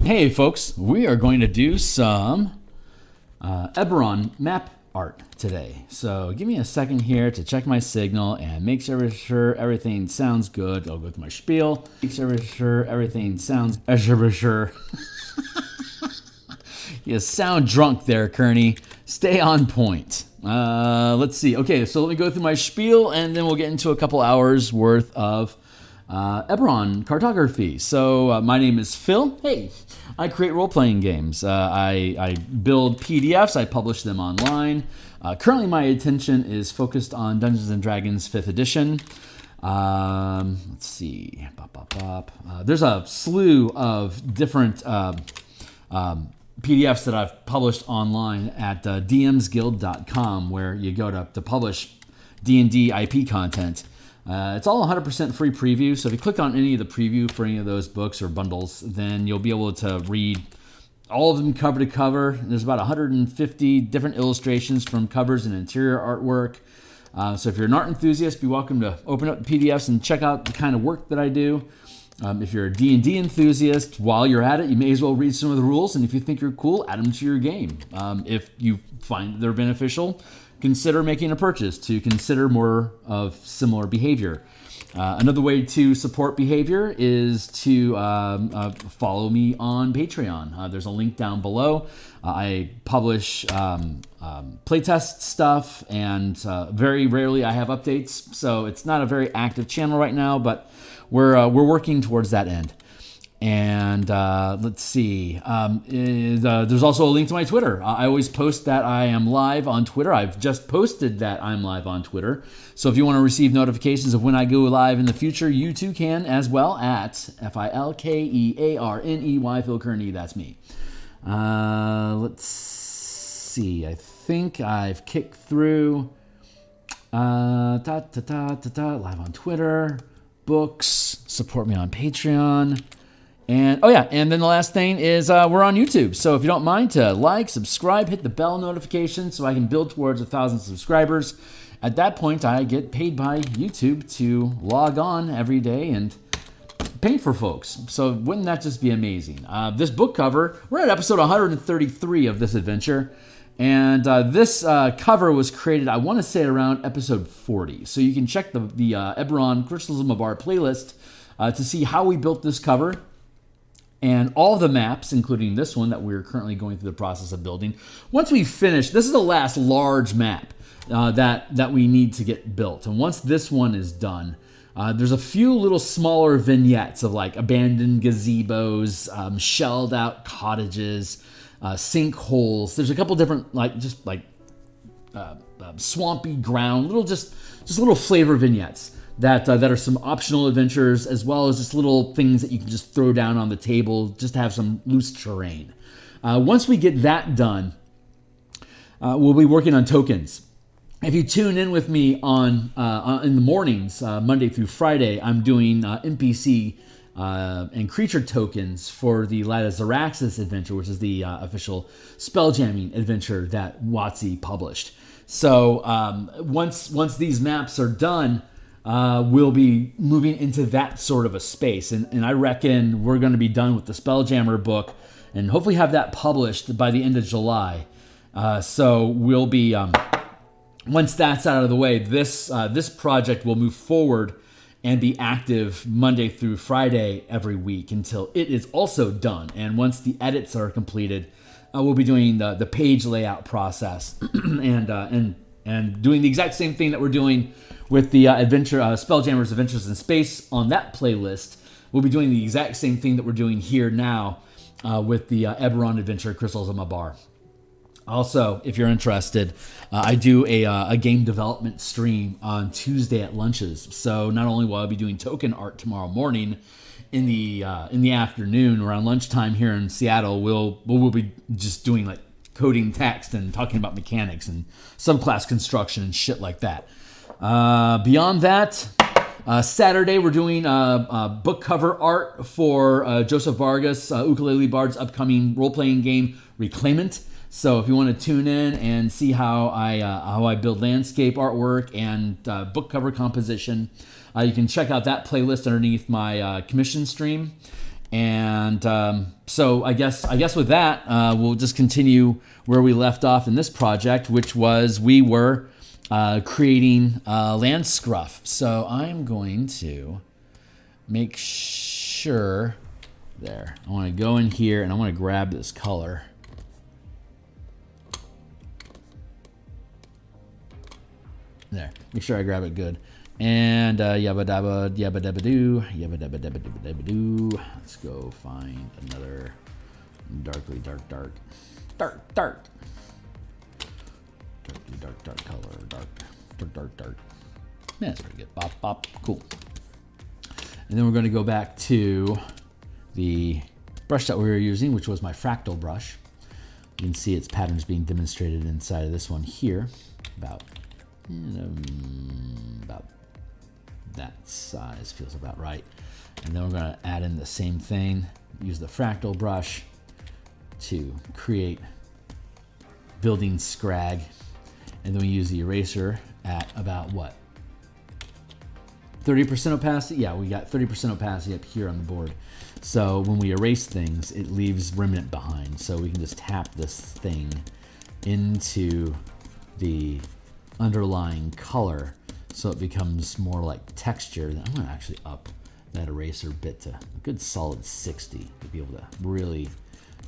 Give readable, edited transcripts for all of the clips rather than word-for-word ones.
Hey folks, we are going to do some Eberron map art today. So give me a second here to check my signal and make sure everything sounds good. I'll go with my spiel. Make sure everything sounds sure. You sound drunk there, Kearney. Stay on point. Let's see. Okay, so let me go through my spiel and then we'll get into a couple hours worth of Eberron cartography. So my name is Phil. Hey, I create role-playing games. I build PDFs. I publish them online. Currently, my attention is focused on Dungeons & Dragons 5th edition. Let's see. There's a slew of different PDFs that I've published online at DMsGuild.com, where you go to publish D&D IP content. It's all 100% free preview, so if you click on any of the preview for any of those books or bundles, then you'll be able to read all of them cover to cover. There's about 150 different illustrations from covers and interior artwork. So if you're an art enthusiast, be welcome to open up the PDFs and check out the kind of work that I do. If you're a D&D enthusiast, while you're at it, you may as well read some of the rules, and if you think you're cool, add them to your game. If you find they're beneficial, consider making a purchase to consider more of similar behavior. Another way to support behavior is to follow me on Patreon. There's a link down below. I publish playtest stuff, and very rarely I have updates, so it's not a very active channel right now, but we're working towards that end. And let's see, there's also a link to my Twitter. I always post that I am live on Twitter. I've just posted that I'm live on Twitter. So if you want to receive notifications of when I go live in the future, you too can as well at FILKEARNEY, Phil Kearney, that's me. Let's see, I think I've kicked through live on Twitter, books, support me on Patreon. And oh yeah, and then the last thing is we're on YouTube. So if you don't mind to like, subscribe, hit the bell notification so I can build towards 1,000 subscribers. At that point, I get paid by YouTube to log on every day and paint for folks. So wouldn't that just be amazing? This book cover, we're at episode 133 of this adventure. And this cover was created, I want to say, around episode 40. So you can check the Eberron Crystals of Mabar playlist to see how we built this cover. And all the maps, including this one that we're currently going through the process of building. Once we finish, this is the last large map that we need to get built. And once this one is done, there's a few little smaller vignettes of like abandoned gazebos, shelled out cottages, sinkholes. There's a couple different swampy ground, just little flavor vignettes. That are some optional adventures, as well as just little things that you can just throw down on the table just to have some loose terrain. Once we get that done, we'll be working on tokens. If you tune in with me in the mornings, Monday through Friday, I'm doing NPC and creature tokens for the Light of Zaraxis adventure, which is the official spelljamming adventure that WotC published. So once these maps are done, we'll be moving into that sort of a space. And I reckon we're going to be done with the Spelljammer book and hopefully have that published by the end of July. So we'll be, once that's out of the way, this project will move forward and be active Monday through Friday every week until it is also done. And once the edits are completed, we'll be doing the page layout process and doing the exact same thing that we're doing with the Spelljammer's Adventures in Space on that playlist. We'll be doing the exact same thing that we're doing here now with the Eberron Adventure Crystals of Mabar. Also, if you're interested, I do a game development stream on Tuesday at lunches. So not only will I be doing token art tomorrow morning, in the afternoon around lunchtime here in Seattle, we'll be just doing like coding text and talking about mechanics and subclass construction and shit like that. Beyond that, Saturday we're doing book cover art for Joseph Vargas, Ukulele Bard's upcoming role-playing game Reclaimant. So if you want to tune in and see how I build landscape artwork and book cover composition, you can check out that playlist underneath my commission stream. And so I guess with that, we'll just continue where we left off in this project, which was we were creating land scruff. So I'm going to make sure there. I want to go in here and I want to grab this color. There, make sure I grab it good. And yabba dabba yabba dabba doo, yabba dabba dabba dabba dabba doo. Let's go find another darkly dark color, dark. Yeah, that's pretty good. Bop, cool. And then we're going to go back to the brush that we were using, which was my fractal brush. You can see its patterns being demonstrated inside of this one here, about that size feels about right. And then we're going to add in the same thing, use the fractal brush to create building scrag, and then we use the eraser at about what, 30% opacity? Yeah, we got 30% opacity up here on the board. So when we erase things, it leaves remnant behind. So we can just tap this thing into the underlying color so it becomes more like texture. I'm going to actually up that eraser bit to a good solid 60 to be able to really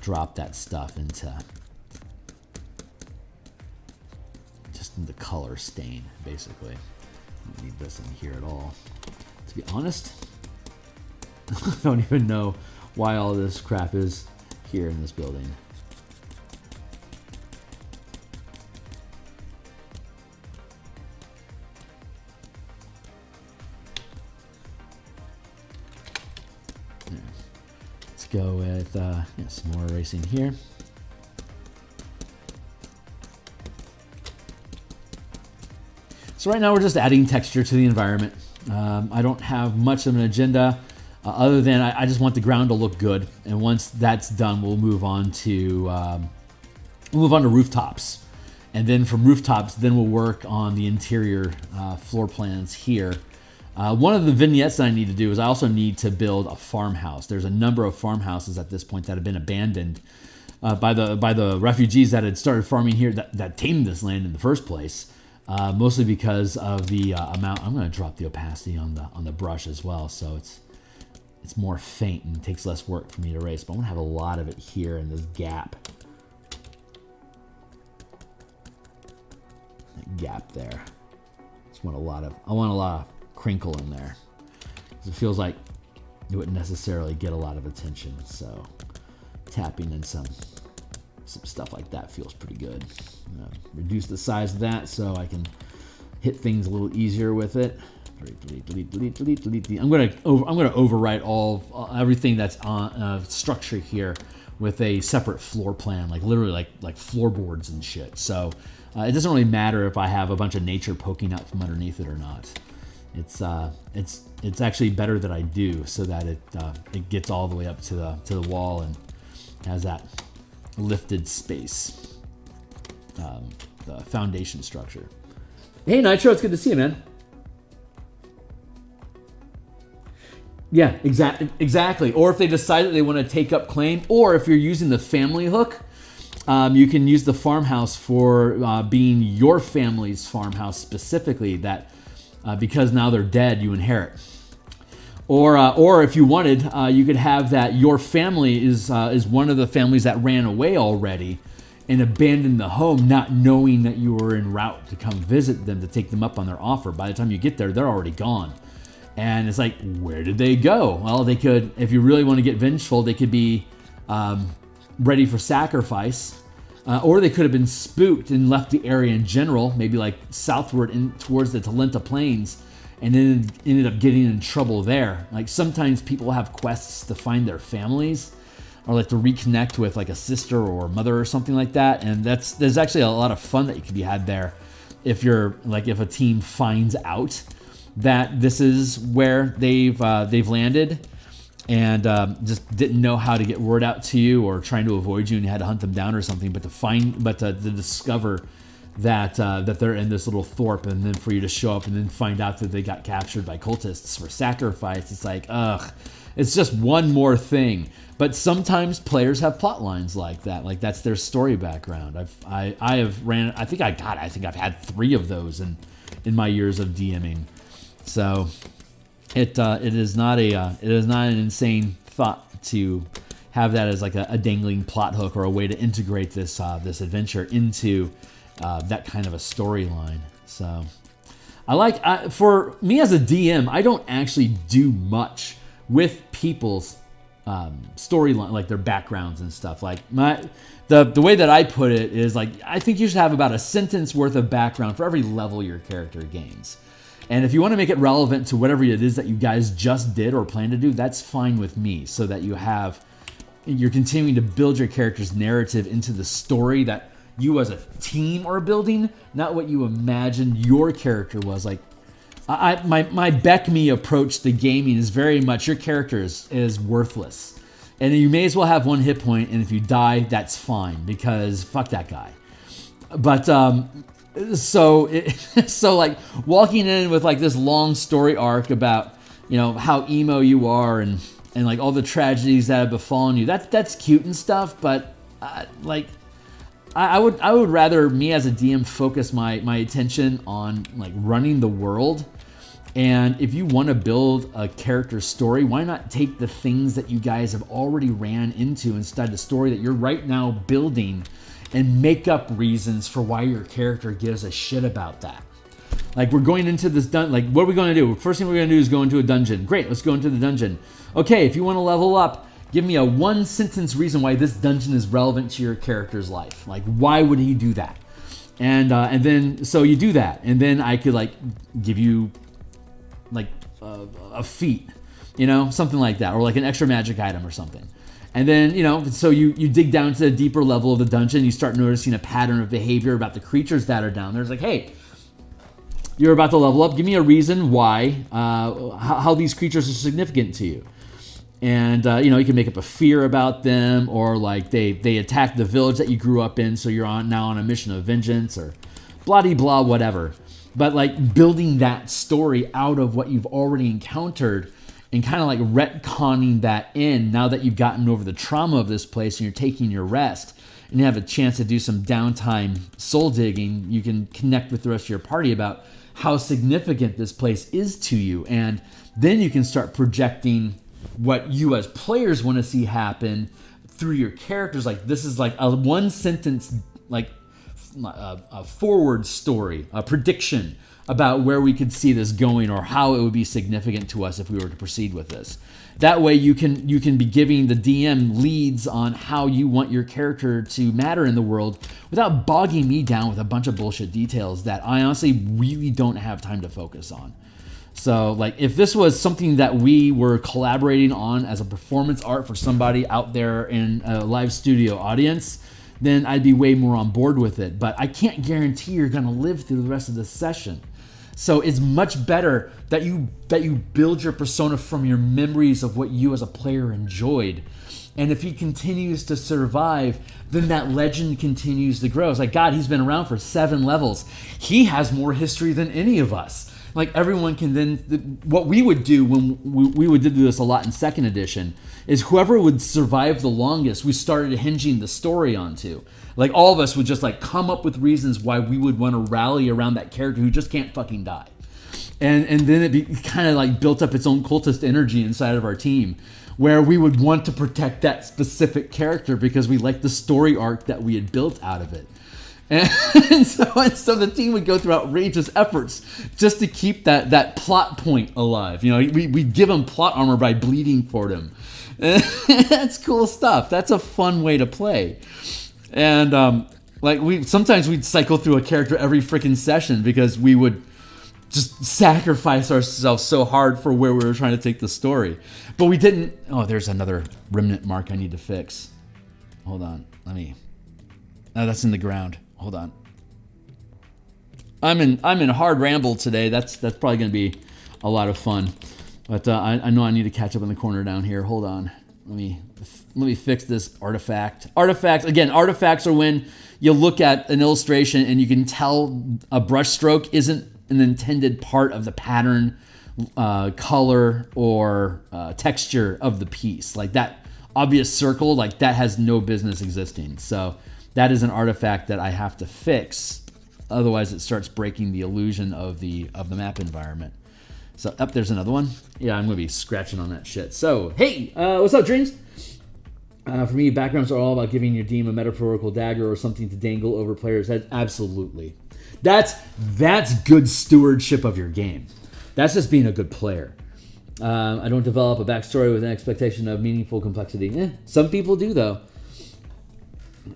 drop that stuff into just the color stain, basically. I don't need this in here at all. To be honest, I don't even know why all this crap is here in this building. Let's go with some more erasing here. So right now we're just adding texture to the environment. I don't have much of an agenda other than I just want the ground to look good. And once that's done, we'll move on to rooftops. And then from rooftops, then we'll work on the interior floor plans here. One of the vignettes that I need to do is I also need to build a farmhouse. There's a number of farmhouses at this point that have been abandoned by the refugees that had started farming here that tamed this land in the first place. Mostly because of the amount. I'm going to drop the opacity on the brush as well, so it's more faint and takes less work for me to erase. But I'm going to have a lot of it here in this gap. That gap there. I want a lot of crinkle in there. It feels like it wouldn't necessarily get a lot of attention. So tapping in some stuff like that feels pretty good. Reduce the size of that so I can hit things a little easier with it. Delete. I'm gonna overwrite everything that's on structure here with a separate floor plan, like literally like floorboards and shit. So it doesn't really matter if I have a bunch of nature poking out from underneath it or not. It's actually better that I do, so that it gets all the way up to the wall and has that lifted space, the foundation structure. Hey Nitro, it's good to see you, man. Yeah, exactly. Or if they decide that they want to take up claim, or if you're using the family hook, you can use the farmhouse for being your family's farmhouse specifically, that because now they're dead, you inherit. Or if you wanted, you could have that your family is one of the families that ran away already and abandoned the home, not knowing that you were en route to come visit them to take them up on their offer. By the time you get there, they're already gone. And it's like, where did they go? Well, they could, if you really want to get vengeful, they could be ready for sacrifice. Or they could have been spooked and left the area in general, maybe like southward towards the Talenta Plains, and then ended up getting in trouble there. Like sometimes people have quests to find their families, or like to reconnect with like a sister or mother or something like that. And there's actually a lot of fun that you could be had there if a team finds out that this is where they've landed and just didn't know how to get word out to you, or trying to avoid you and you had to hunt them down or something. But to discover that they're in this little thorpe, and then for you to show up and then find out that they got captured by cultists for sacrifice. It's like, ugh, it's just one more thing. But sometimes players have plot lines like that. Like that's their story background. I think I've had 3 of those in my years of DMing. So it is not an insane thought to have that as like a dangling plot hook or a way to integrate this adventure into that kind of a storyline. So for me as a DM, I don't actually do much with people's storyline, like their backgrounds and stuff. Like the way that I put it is like, I think you should have about a sentence worth of background for every level your character gains. And if you want to make it relevant to whatever it is that you guys just did or plan to do, that's fine with me, so that you're continuing to build your character's narrative into the story that you as a team are building, not what you imagined your character was. Like my Beck Me approach to gaming is very much your character is worthless. And you may as well have 1 hit point, and if you die, that's fine, because fuck that guy. But so like walking in with like this long story arc about, you know, how emo you are and like all the tragedies that have befallen you, that's cute and stuff, but like I would rather, me as a DM, focus my attention on like running the world. And if you want to build a character story, why not take the things that you guys have already ran into inside the story that you're right now building and make up reasons for why your character gives a shit about that. Like, we're going into this like, what are we going to do? First thing we're going to do is go into a dungeon. Great, let's go into the dungeon. Okay, if you want to level up, give me a 1-sentence reason why this dungeon is relevant to your character's life. Like, why would he do that? And then, so you do that. And then I could, like, give you, like, a feat, you know, something like that. Or, like, an extra magic item or something. And then, you know, so you dig down to the deeper level of the dungeon. You start noticing a pattern of behavior about the creatures that are down there. It's like, hey, you're about to level up. Give me a reason why, how these creatures are significant to you. And, you know, you can make up a fear about them, or like they attacked the village that you grew up in, so you're now on a mission of vengeance, or blah-de-blah, whatever. But like building that story out of what you've already encountered and kind of like retconning that in now that you've gotten over the trauma of this place and you're taking your rest and you have a chance to do some downtime soul digging, you can connect with the rest of your party about how significant this place is to you. And then you can start projecting what you as players want to see happen through your characters. Like, this is like a 1-sentence, like a forward story, a prediction about where we could see this going or how it would be significant to us if we were to proceed with this. That way you can be giving the DM leads on how you want your character to matter in the world without bogging me down with a bunch of bullshit details that I honestly really don't have time to focus on. So, like, if this was something that we were collaborating on as a performance art for somebody out there in a live studio audience, then I'd be way more on board with it. But I can't guarantee you're going to live through the rest of this session. So it's much better that you build your persona from your memories of what you as a player enjoyed. And if he continues to survive, then that legend continues to grow. It's like, God, he's been around for 7 levels. He has more history than any of us. Like, everyone can then, what we would do when we would do this a lot in 2nd edition, is whoever would survive the longest, we started hinging the story onto. Like, all of us would just like come up with reasons why we would want to rally around that character who just can't fucking die. And then it kind of like built up its own cultist energy inside of our team, where we would want to protect that specific character because we liked the story arc that we had built out of it. And so the team would go through outrageous efforts just to keep that plot point alive. You know, we'd give him plot armor by bleeding for him. That's cool stuff. That's a fun way to play. And like sometimes we'd cycle through a character every freaking session because we would just sacrifice ourselves so hard for where we were trying to take the story. But we didn't. Oh, there's another remnant mark I need to fix. Hold on. Oh, that's in the ground. Hold on. I'm in hard ramble today. That's probably going to be a lot of fun. But I know I need to catch up in the corner down here. Hold on. let me fix this artifact. Artifacts, again, artifacts are when you look at an illustration and you can tell a brush stroke isn't an intended part of the pattern, color, or texture of the piece. Like that obvious circle, like that has no business existing. So that is an artifact that I have to fix. Otherwise it starts breaking the illusion of the map environment. So up there's another one. Yeah, I'm gonna be scratching on that shit. So hey, what's up, Dreams? For me, backgrounds are all about giving your DM a metaphorical dagger or something to dangle over players' heads. Absolutely. That's good stewardship of your game. That's just being a good player. I don't develop a backstory with an expectation of meaningful complexity. Some people do, though.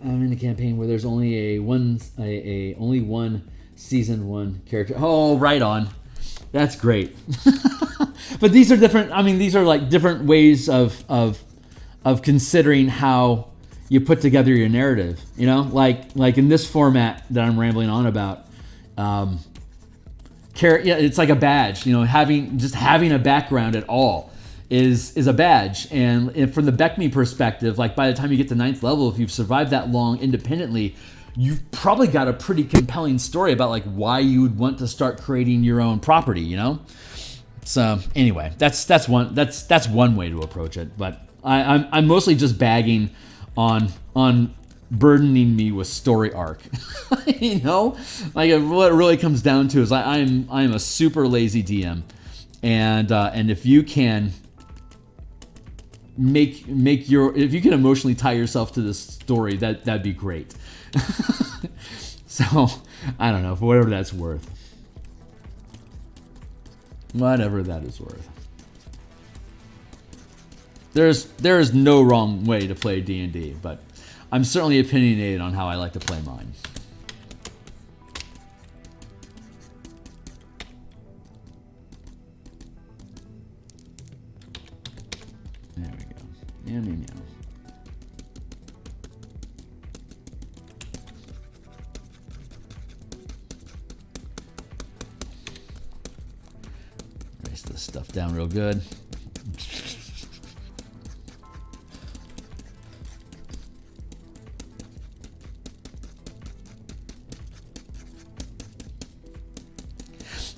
I'm in a campaign where there's only only one season 1 character. Oh, right on. That's great. But these are different. I mean, these are like different ways of considering how you put together your narrative. You know, like in this format that I'm rambling on about. It's like a badge. You know, having a background at all is a badge. And from the Beckme perspective, like by the time you get to 9th level, if you've survived that long independently, you've probably got a pretty compelling story about like why you would want to start creating your own property, you know? So anyway, that's one way to approach it. But I'm mostly just bagging on burdening me with story arc. You know? Like what it really comes down to is I'm a super lazy DM. And if you can if you can emotionally tie yourself to this story, that'd be great. So I don't know, for whatever that's worth. Whatever that is worth. There is no wrong way to play D&D, but I'm certainly opinionated on how I like to play mine. There we go. Meow. Erase this stuff down real good.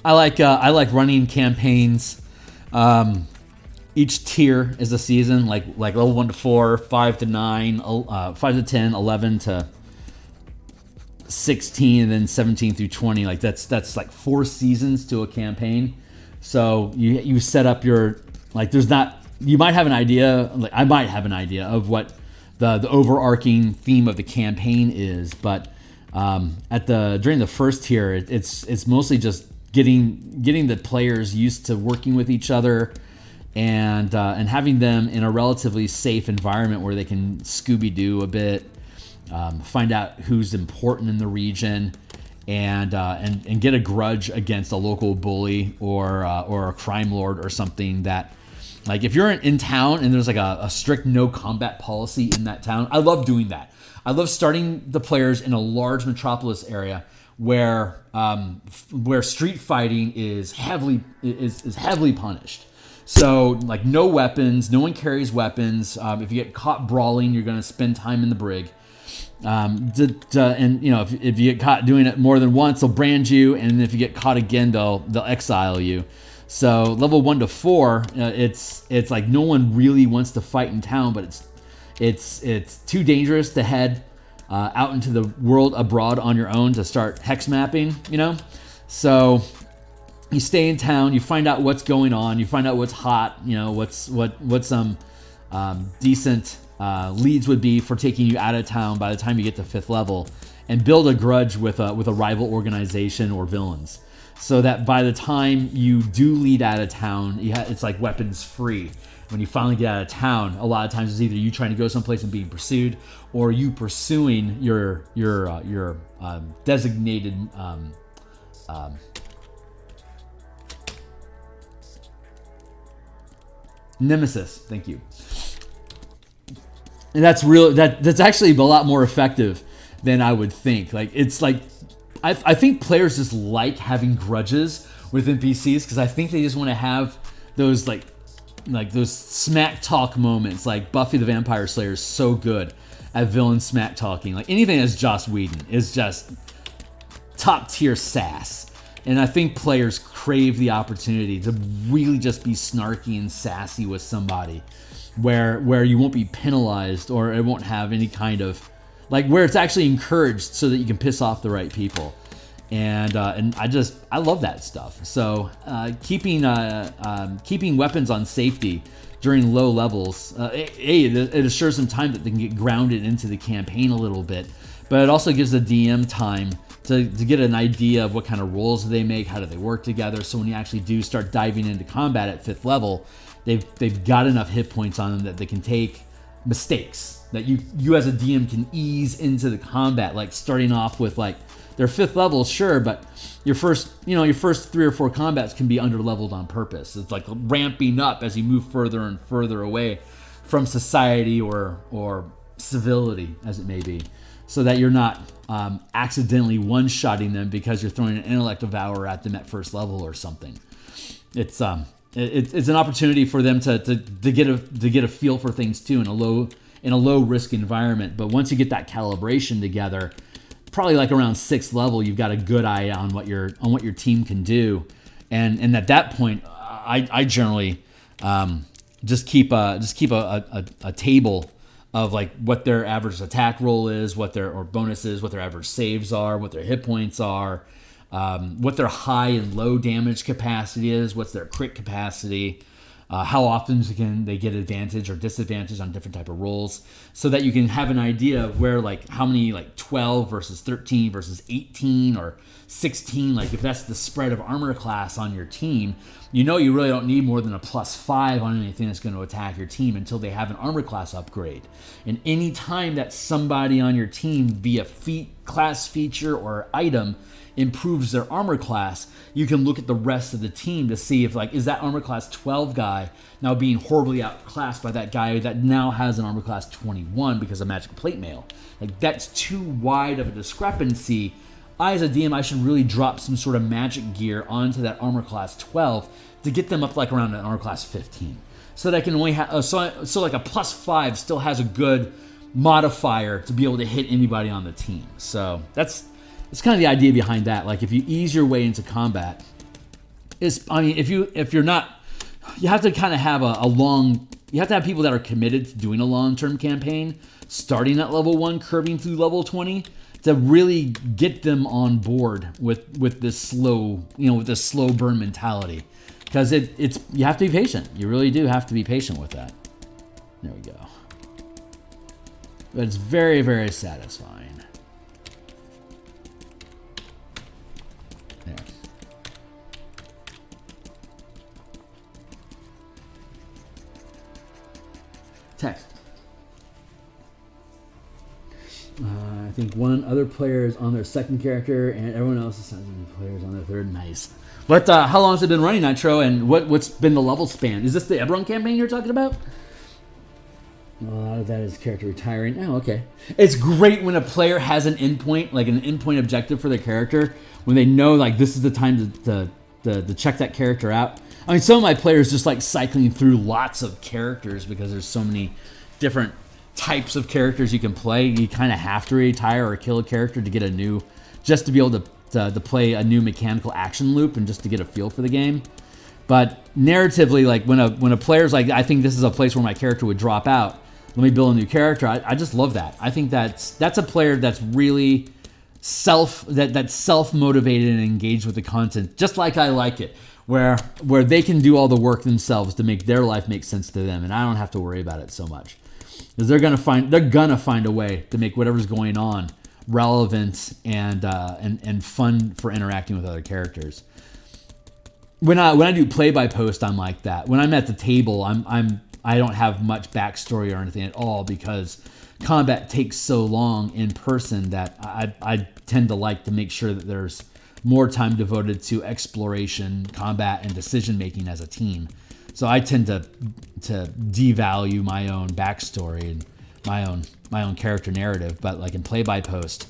I like running campaigns. Each tier is a season, like level 1 to 4, 5 to 9, 5 to 10, 11 to 16, and then 17 through 20. Like that's like 4 seasons to a campaign. So you set up your, like, there's not, you might have an idea, like I might have an idea of what the overarching theme of the campaign is, but during the first tier, it's mostly just getting the players used to working with each other and having them in a relatively safe environment where they can Scooby-Doo a bit, find out who's important in the region, and get a grudge against a local bully or a crime lord or something that, like, if you're in town and there's like a strict no combat policy in that town. I love doing that. I love starting the players in a large metropolis area where street fighting is heavily punished. So, like, no weapons, no one carries weapons. If you get caught brawling, you're going to spend time in the brig. And you know, if you get caught doing it more than once, they'll brand you, and if you get caught again, they'll exile you. So level 1 to 4, it's like no one really wants to fight in town, but it's too dangerous to head out into the world abroad on your own to start hex mapping, you know? So you stay in town, you find out what's going on, you find out what's hot, you know, what some decent leads would be for taking you out of town by the time you get to 5th level, and build a grudge with a rival organization or villains, so that by the time you do lead out of town, it's like weapons free. When you finally get out of town, a lot of times it's either you trying to go someplace and being pursued, or you pursuing your designated nemesis. Thank you. And that's actually a lot more effective than I would think. Like, it's like, I think players just like having grudges with NPCs because I think they just want to have those, like, those smack talk moments. Like Buffy the Vampire Slayer is so good at villain smack talking. Like anything that's Joss Whedon is just top tier sass. And I think players crave the opportunity to really just be snarky and sassy with somebody where you won't be penalized, or it won't have any kind of, like, where it's actually encouraged so that you can piss off the right people. And I love that stuff. So keeping weapons on safety during low levels, it assures them time that they can get grounded into the campaign a little bit, but it also gives the DM time to get an idea of what kind of rolls do they make, how do they work together. So when you actually do start diving into combat at 5th level, they've got enough hit points on them that they can take mistakes, that you as a DM can ease into the combat, like starting off with like their 5th level, sure, but your first 3 or 4 combats can be under-leveled on purpose. It's like ramping up as you move further and further away from society or civility, as it may be, so that you're not accidentally one-shotting them because you're throwing an intellect devour at them at 1st level or something. It's an opportunity for them to get a feel for things too in a low risk environment. But once you get that calibration together, probably like around 6th level, you've got a good eye on what your team can do, and at that point, I generally just keep a table of like what their average attack roll is, what their bonuses, what their average saves are, what their hit points are, what their high and low damage capacity is, what's their crit capacity, how often can they get advantage or disadvantage on different type of rolls, so that you can have an idea of where, like, how many, like 12 versus 13 versus 18 or 16, like if that's the spread of armor class on your team, you really don't need more than a +5 on anything that's going to attack your team until they have an armor class upgrade. And any time that somebody on your team via class feature or item improves their armor class, you can look at the rest of the team to see if, like, is that armor class 12 guy now being horribly outclassed by that guy that now has an armor class 21 because of magic plate mail. Like, that's too wide of a discrepancy. I, as a DM, I should really drop some sort of magic gear onto that armor class 12 to get them up like around an armor class 15, so that I can only have so like a +5 still has a good modifier to be able to hit anybody on the team. So that's kind of the idea behind that. Like, if you ease your way into combat, if you're not, you have to kind of have you have to have people that are committed to doing a long-term campaign, starting at level 1, curving through level 20, to really get them on board with this slow burn mentality. Because you have to be patient. You really do have to be patient with that. There we go. But it's very, very satisfying. There. Text. I think one other player is on their 2nd character, and everyone else is players on their 3rd. Nice. But how long has it been running, Nitro, and what's been the level span? Is this the Eberron campaign you're talking about? A lot of that is character retiring. Oh, okay. It's great when a player has an endpoint, like an endpoint objective for their character, when they know, like, this is the time to check that character out. I mean, some of my players just like cycling through lots of characters because there's so many different types of characters you can play. You kind of have to retire or kill a character to get just to be able to play a new mechanical action loop and just to get a feel for the game. But narratively, like when a player's like, I think this is a place where my character would drop out, let me build a new character, I just love that. I think that's a player that's really that's self-motivated and engaged with the content, just like I like it, where they can do all the work themselves to make their life make sense to them, and I don't have to worry about it so much. Because they're gonna find a way to make whatever's going on relevant and fun for interacting with other characters. When I do play by post, I'm like that. When I'm at the table, I don't have much backstory or anything at all, because combat takes so long in person that I tend to like to make sure that there's more time devoted to exploration, combat, and decision making as a team. So I tend to devalue my own backstory and my own character narrative. But like in play by post,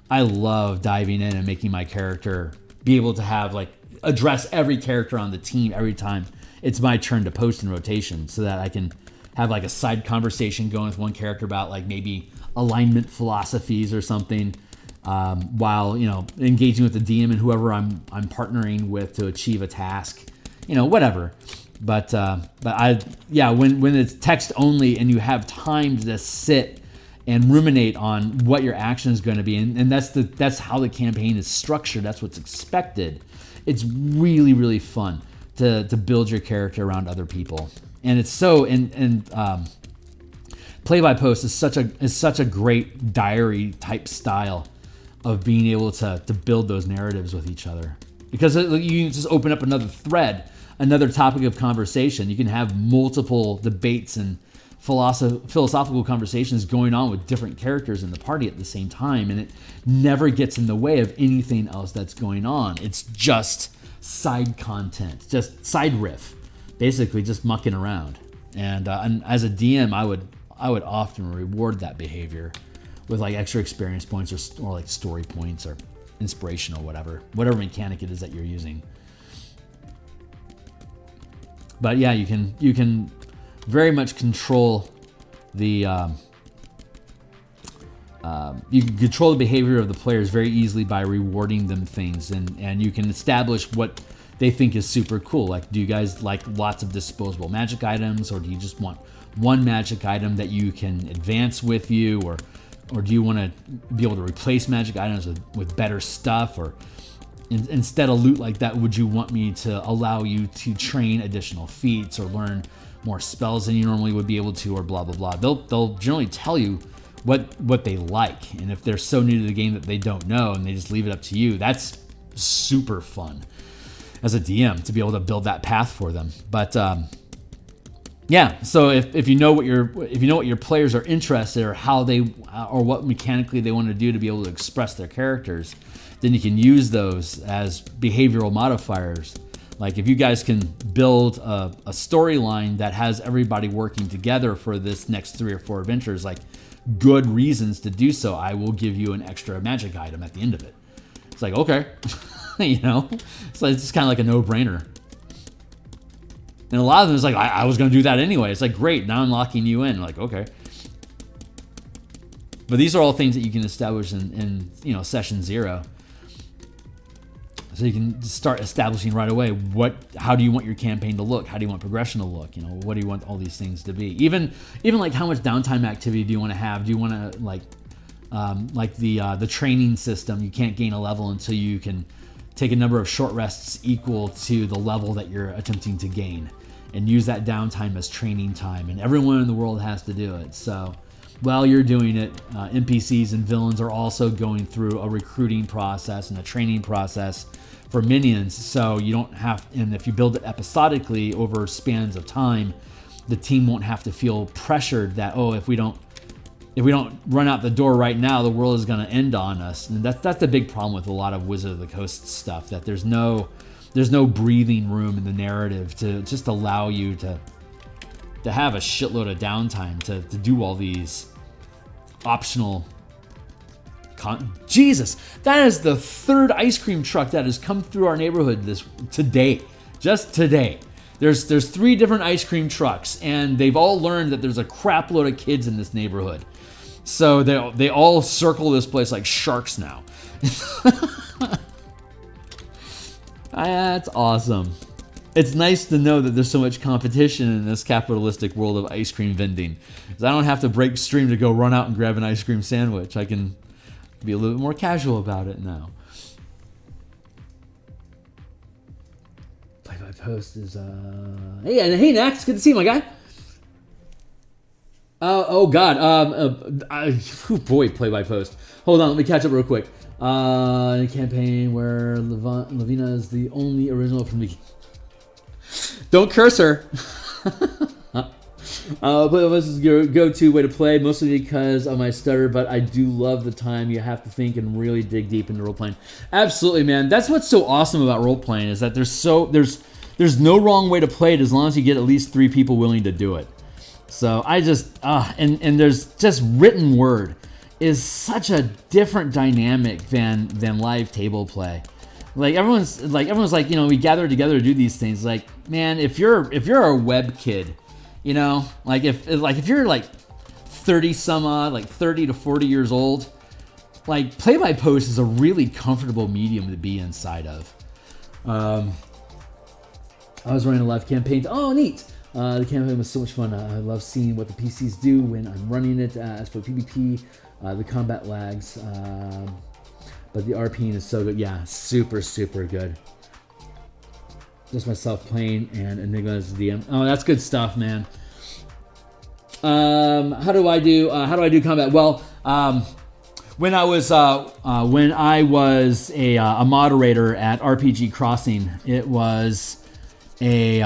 I love diving in and making my character be able to have, like, address every character on the team every time it's my turn to post in rotation so that I can have like a side conversation going with one character about like maybe alignment philosophies or something, while, you know, engaging with the DM and whoever I'm partnering with to achieve a task, you know, whatever. But when it's text only and you have time to just sit and ruminate on what your action is going to be, and that's how the campaign is structured. That's what's expected. It's really, really fun to build your character around other people, and it's so play by post is such a great diary type style of being able to build those narratives with each other, because you just open up another thread, another topic of conversation. You can have multiple debates and philosophical conversations going on with different characters in the party at the same time, and it never gets in the way of anything else that's going on. It's just side content, just side riff, basically just mucking around. And as a DM, I would often reward that behavior with like extra experience points or like story points or inspiration or whatever mechanic it is that you're using. But yeah, you can very much control the you can control the behavior of the players very easily by rewarding them things, and you can establish what they think is super cool. Like, do you guys like lots of disposable magic items, or do you just want one magic item that you can advance with you, or do you want to be able to replace magic items with better stuff, or instead of loot like that, would you want me to allow you to train additional feats or learn more spells than you normally would be able to, or blah blah blah. They'll generally tell you what they like, and if they're so new to the game that they don't know and they just leave it up to you, that's super fun as a DM to be able to build that path for them. But yeah, so if you know what your players are interested, or how they, or what mechanically they want to do to be able to express their characters, then you can use those as behavioral modifiers. Like, if you guys can build a storyline that has everybody working together for this next 3 or 4 adventures, like good reasons to do so, I will give you an extra magic item at the end of it. It's like, okay, you know, so it's just kind of like a no-brainer. And a lot of them is like, I was going to do that anyway. It's like, great, now I'm locking you in. Like, okay. But these are all things that you can establish in session 0. So you can start establishing right away how do you want your campaign to look? How do you want progression to look? What do you want all these things to be? Even like, how much downtime activity do you want to have? Do you want to like the training system? You can't gain a level until you can take a number of short rests equal to the level that you're attempting to gain, and use that downtime as training time. And everyone in the world has to do it. So while you're doing it, NPCs and villains are also going through a recruiting process and a training process for minions. So you don't have, and if you build it episodically over spans of time, the team won't have to feel pressured that, oh, if we don't run out the door right now, the world is going to end on us. And that's the big problem with a lot of Wizard of the Coast stuff, that there's no breathing room in the narrative to just allow you to have a shitload of downtime to do all these optional Jesus, that is the 3rd ice cream truck that has come through our neighborhood just today. There's 3 different ice cream trucks, and they've all learned that there's a crap load of kids in this neighborhood. So they all circle this place like sharks now. That's awesome. It's nice to know that there's so much competition in this capitalistic world of ice cream vending, because I don't have to break stream to go run out and grab an ice cream sandwich. I can be a little bit more casual about it now. Play by post is hey Nax, good to see you, my guy. Oh god, boy, play by post. Hold on, let me catch up real quick. In a campaign where Lavina is the only original from the don't curse her. This is your go-to way to play, mostly because of my stutter, but I do love the time you have to think and really dig deep into role-playing. Absolutely, man. That's what's so awesome about role-playing, is that there's no wrong way to play it as long as you get at least 3 people willing to do it. So I just, and there's just written word is such a different dynamic than live table play. Like everyone's like, you know, we gather together to do these things. Like, man, if you're a web kid, you know, like if you're like 30 some odd, like 30 to 40 years old, like play by post is a really comfortable medium to be inside of. I was running a live campaign. Oh, neat. The campaign was so much fun. I love seeing what the PCs do when I'm running it. As for PvP, the combat lags, but the RPing is so good. Yeah, super, super good. Just myself playing and Enigma as the DM. Oh, that's good stuff, man. How do I do combat? Well, when I was a moderator at RPG Crossing, it was a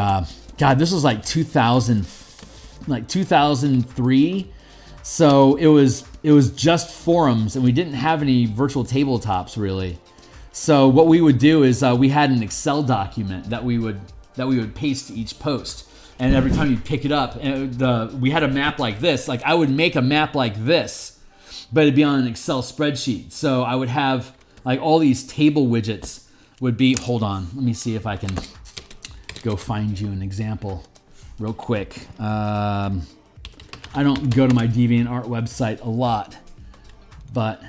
God. This was like 2003. So it was just forums, and we didn't have any virtual tabletops really. So what we would do is we had an Excel document that we would paste to each post, and every time you pick it up, we had a map like this. Like I would make a map like this, but it'd be on an Excel spreadsheet. So I would have like all these table widgets would be. Hold on, let me see if I can go find you an example real quick. I don't go to my DeviantArt website a lot, but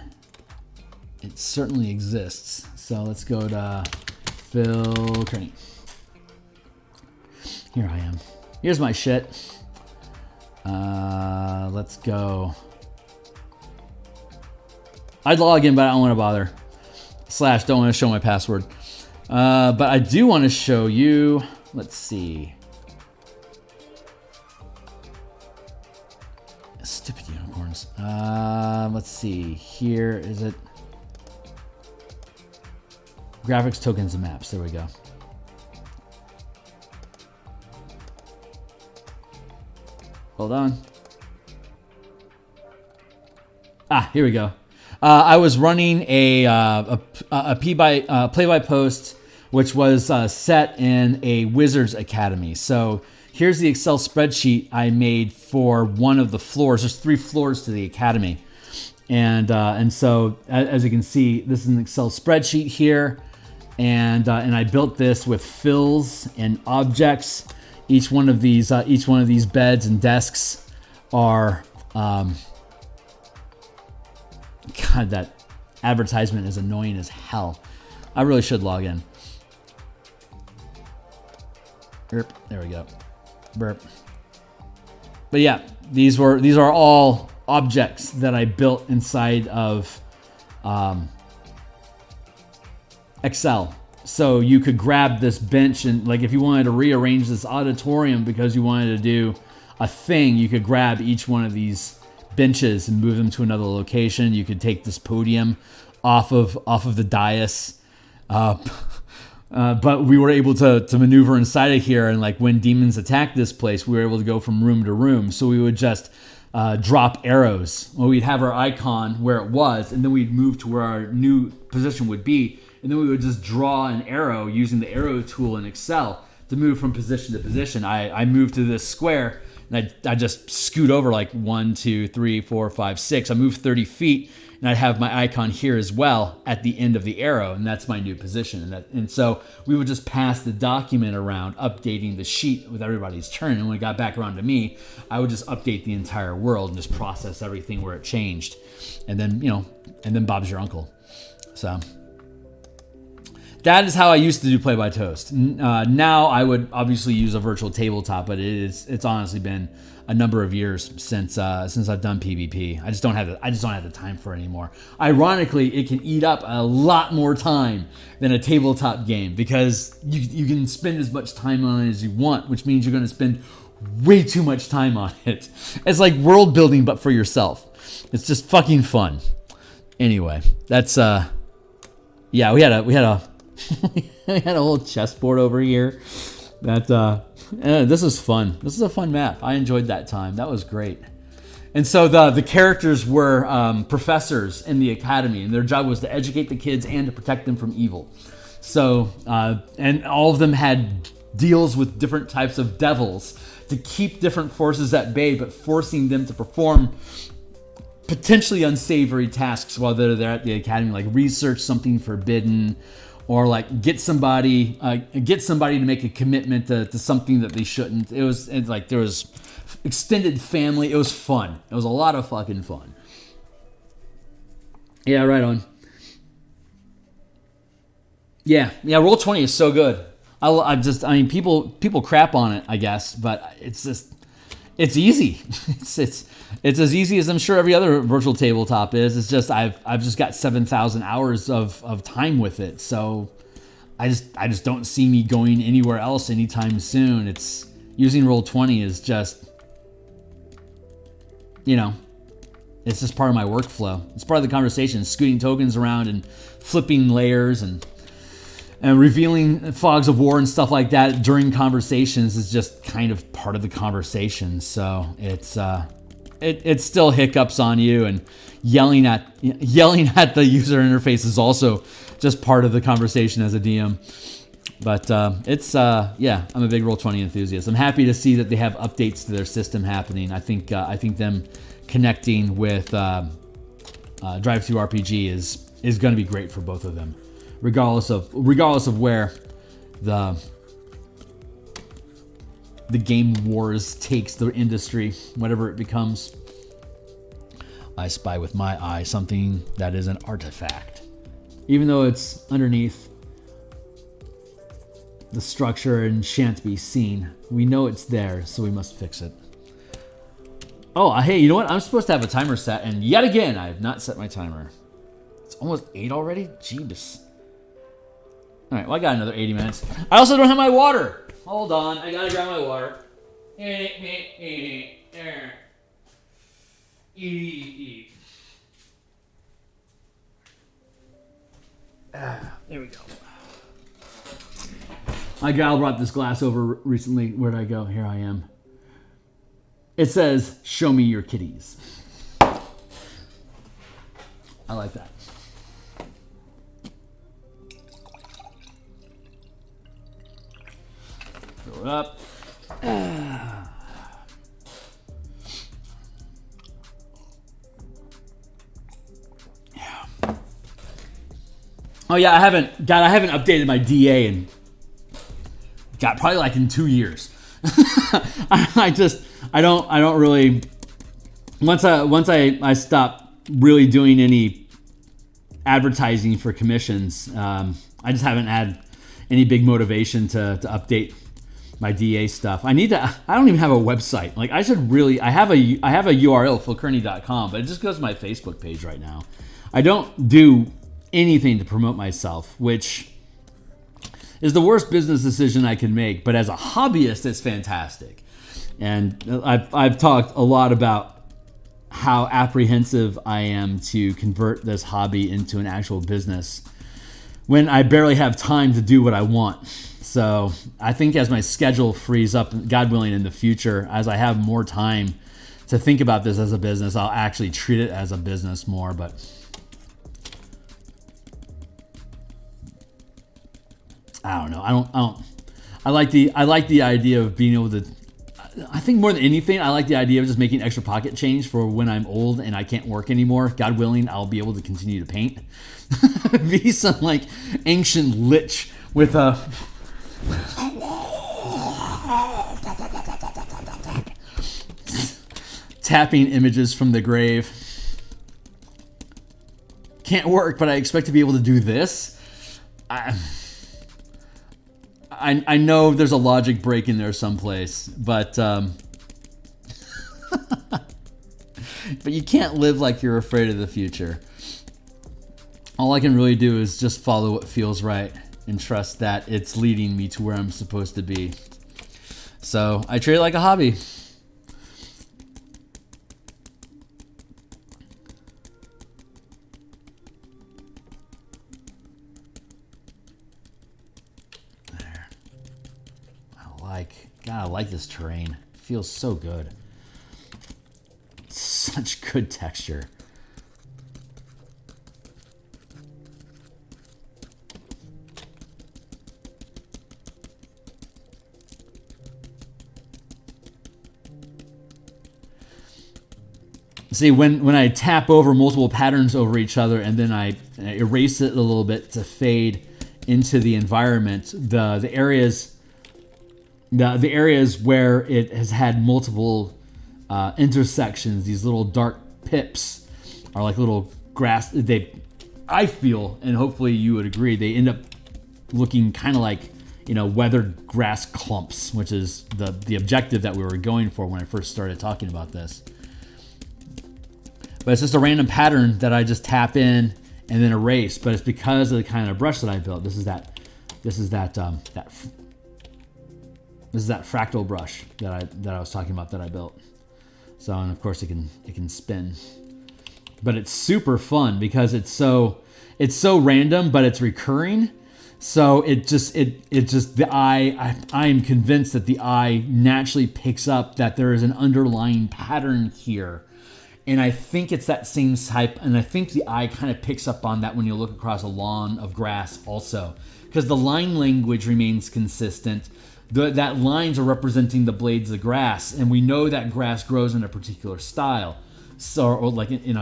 it certainly exists. So let's go to Phil Kearney. Here I am. Here's my shit. Let's go. I'd log in, but I don't want to bother. / don't want to show my password. But I do want to show you. Let's see. Stupid unicorns. Let's see. Here is it. Graphics, tokens, and maps. There we go. Hold on. Here we go. I was running a play-by-post, which was set in a Wizards Academy. So here's the Excel spreadsheet I made for one of the floors. There's 3 floors to the Academy. And so as you can see, this is an Excel spreadsheet here. And I built this with fills and objects. Each one of these beds and desks are, God, that advertisement is annoying as hell. I really should log in. Burp, there we go. Burp. But yeah, these are all objects that I built inside of Excel. So you could grab this bench and, like, if you wanted to rearrange this auditorium because you wanted to do a thing, you could grab each one of these benches and move them to another location. You could take this podium off of the dais. But we were able to maneuver inside of here, and like when demons attacked this place, we were able to go from room to room. So we would just drop arrows. Well, we'd have our icon where it was, and then we'd move to where our new position would be, and then we would just draw an arrow using the arrow tool in Excel to move from position to position. I moved to this square, and I just scoot over like 1, 2, 3, 4, 5, 6. I moved 30 feet, and I'd have my icon here as well at the end of the arrow, and that's my new position. And so we would just pass the document around, updating the sheet with everybody's turn. And when it got back around to me, I would just update the entire world and just process everything where it changed. And then, and then Bob's your uncle. So that is how I used to do Play by Toast. Now I would obviously use a virtual tabletop, but it's honestly been a number of years since I've done PvP. I just don't have the time for it anymore. Ironically, it can eat up a lot more time than a tabletop game because you can spend as much time on it as you want, which means you're going to spend way too much time on it. It's like world building, but for yourself. It's just fucking fun. Anyway, that's yeah. We had a we had a whole chessboard over here. This is fun. This is a fun map. I enjoyed that time. That was great. And so the characters were professors in the academy, and their job was to educate the kids and to protect them from evil. So and all of them had deals with different types of devils to keep different forces at bay, but forcing them to perform potentially unsavory tasks while they're there at the academy, like research something forbidden, or like get somebody to make a commitment to something that they shouldn't. It's like there was extended family. It was fun. It was a lot of fucking fun. Yeah, right on. Yeah, Roll20 is so good. I mean, people crap on it, I guess, but it's easy. It's as easy as I'm sure every other virtual tabletop is. It's just I've just got 7,000 hours of time with it, so I just don't see me going anywhere else anytime soon. It's using Roll20 is just, you know, it's just part of my workflow. It's part of the conversation, scooting tokens around and flipping layers and revealing fogs of war and stuff like that during conversations is just kind of part of the conversation. So it's still hiccups on you, and yelling at the user interface is also just part of the conversation as a DM. But I'm a big Roll20 enthusiast. I'm happy to see that they have updates to their system happening. I think them connecting with Drive-Thru RPG is going to be great for both of them, regardless of where the game wars takes the industry, whatever it becomes. I spy with my eye something that is an artifact, even though it's underneath the structure and shan't be seen. We know it's there, so we must fix it. Oh, hey, you know what? I'm supposed to have a timer set, and yet again, I have not set my timer. It's almost 8 already? Jeebus. All right, well, I got another 80 minutes. I also don't have my water. Hold on, I gotta grab my water. There we go. My gal brought this glass over recently. Where'd I go? Here I am. It says, "Show me your kitties." I like that. Fill it up. Yeah. Oh yeah, I haven't updated my DA in probably like in 2 years. I don't really, once I stop really doing any advertising for commissions, I just haven't had any big motivation to update my DA stuff. I don't even have a website. Like I have a URL, philkearney.com, but it just goes to my Facebook page right now. I don't do anything to promote myself, which is the worst business decision I can make, but as a hobbyist, it's fantastic. And I've talked a lot about how apprehensive I am to convert this hobby into an actual business when I barely have time to do what I want. So I think as my schedule frees up, God willing, in the future, as I have more time to think about this as a business, I'll actually treat it as a business more. But I don't know. I like the idea of being able to. I think more than anything, I like the idea of just making extra pocket change for when I'm old and I can't work anymore. God willing, I'll be able to continue to paint. Be some like ancient lich with a tapping images from the grave. Can't work, but I expect to be able to do this. I know there's a logic break in there someplace, but but you can't live like you're afraid of the future. All I can really do is just follow what feels right and trust that it's leading me to where I'm supposed to be. So I treat it like a hobby. God, I like this terrain. It feels so good. Such good texture. See, when I tap over multiple patterns over each other and then I erase it a little bit to fade into the environment, the areas where it has had multiple intersections, these little dark pips are like little grass. I feel, and hopefully you would agree, they end up looking kind of like, weathered grass clumps, which is the objective that we were going for when I first started talking about this. But it's just a random pattern that I just tap in and then erase. But it's because of the kind of brush that I built. This is that fractal brush that I was talking about that I built. So, and of course it can spin. But it's super fun because it's so random, but it's recurring. So I am convinced that the eye naturally picks up that there is an underlying pattern here. And I think it's that same type, and I think the eye kind of picks up on that when you look across a lawn of grass also. Because the line language remains consistent. That lines are representing the blades of grass, and we know that grass grows in a particular style. So, or like in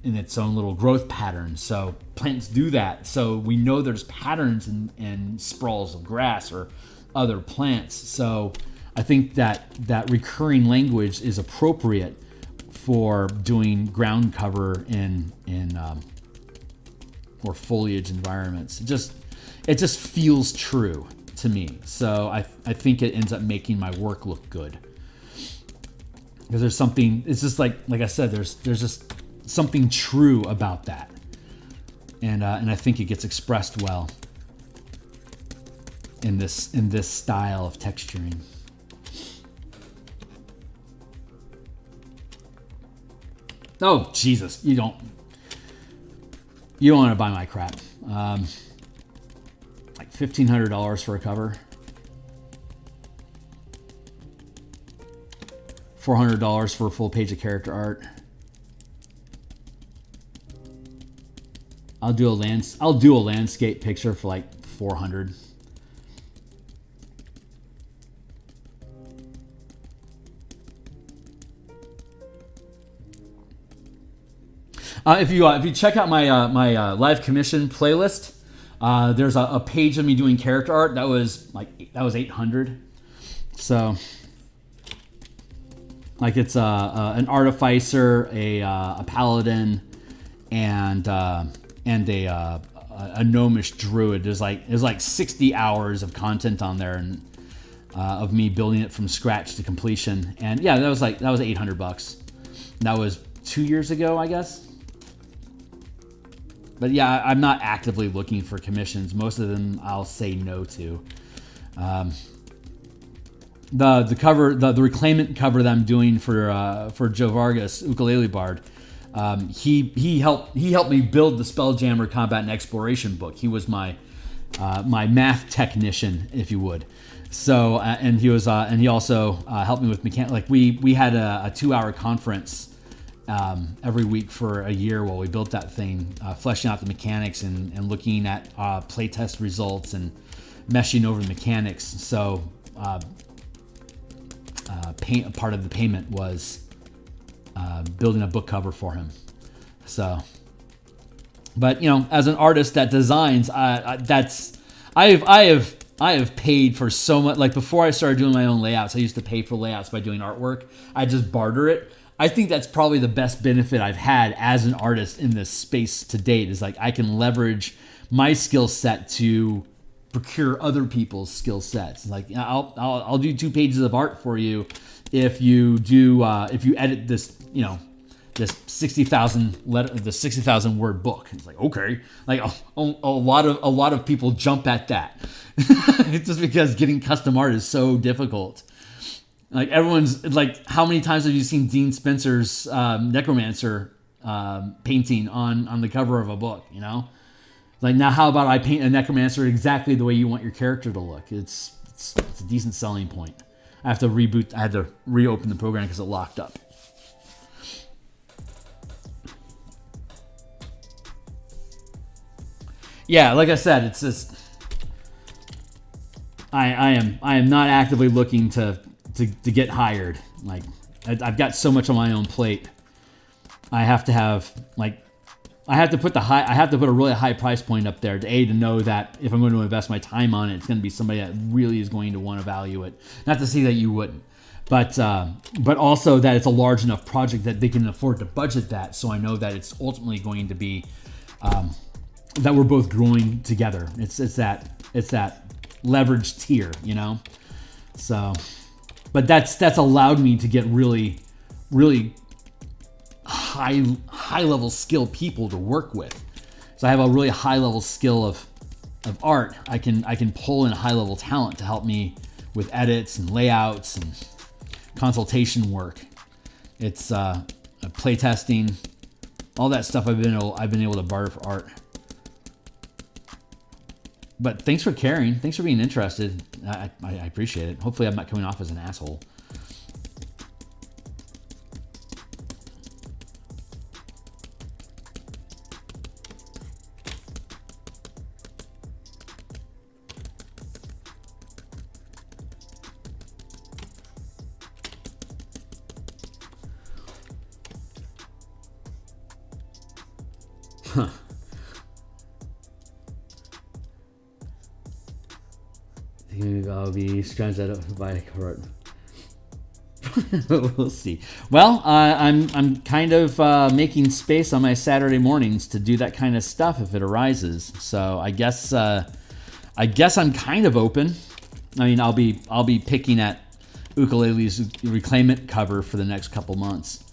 its own little growth pattern. So plants do that. So we know there's patterns in sprawls of grass or other plants. So I think that recurring language is appropriate for doing ground cover in or foliage environments. It just feels true to me. So I think it ends up making my work look good. Because there's something, it's just like I said, there's just something true about that, and I think it gets expressed well in this style of texturing. Oh Jesus, you don't want to buy my crap. Like $1,500 for a cover. $400 for a full page of character art. I'll do a landscape picture for like $400. If you check out my live commission playlist, there's a page of me doing character art that was $800. So. Like it's an artificer, a paladin, and a gnomish druid. There's like 60 hours of content on there, and of me building it from scratch to completion. And yeah, that was $800. That was 2 years ago, I guess. But yeah, I'm not actively looking for commissions. Most of them I'll say no to. The cover, the reclaimant cover that I'm doing for Joe Vargas, Ukulele Bard, he helped me build the Spelljammer Combat and Exploration book. He was my math technician, if you would. So and he also helped me with mechanics. Like we had a 2-hour conference every week for a year while we built that thing, fleshing out the mechanics and looking at playtest results and meshing over the mechanics. So. Part of the payment was building a book cover for him. So, but as an artist that designs, I have paid for so much. Like before I started doing my own layouts, I used to pay for layouts by doing artwork. I just barter it. I think that's probably the best benefit I've had as an artist in this space to date. Is like I can leverage my skill set to procure other people's skill sets. Like I'll do 2 pages of art for you if you edit this this 60,000 word book. It's like, okay, like a lot of people jump at that. It's just because getting custom art is so difficult. Like everyone's like, how many times have you seen Dean Spencer's Necromancer painting on the cover of a book? Like now, how about I paint a Necromancer exactly the way you want your character to look? It's a decent selling point. I had to reopen the program because it locked up. Yeah, like I said, it's just I am not actively looking to get hired. Like I've got so much on my own plate. I have to have like I have to put a really high price point up there to know that if I'm going to invest my time on it, it's going to be somebody that really is going to want to value it. Not to say that you wouldn't, but also that it's a large enough project that they can afford to budget that. So I know that it's ultimately going to be that we're both growing together. It's that leveraged tier, you know. So, but that's allowed me to get really high level skill people to work with. So I have a really high level skill of art. I can pull in high level talent to help me with edits and layouts and consultation work. It's play testing, all that stuff I've been able to barter for art. But thanks for caring. Thanks for being interested. I appreciate it. Hopefully I'm not coming off as an asshole. Huh. Maybe I'll be scratched that up by a cart. We'll see. Well, I'm kind of making space on my Saturday mornings to do that kind of stuff if it arises. So I guess I'm kind of open. I mean, I'll be picking at Ukulele's Reclaim It cover for the next couple months.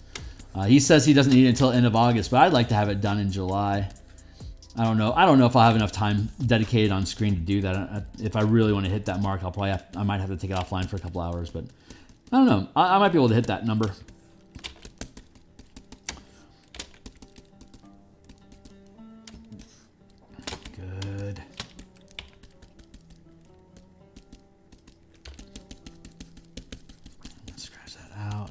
He says he doesn't need it until end of August, but I'd like to have it done in July. I don't know if I'll have enough time dedicated on screen to do that. If I really want to hit that mark, I might have to take it offline for a couple hours, but I don't know. I might be able to hit that number. Good. Let's scratch that out.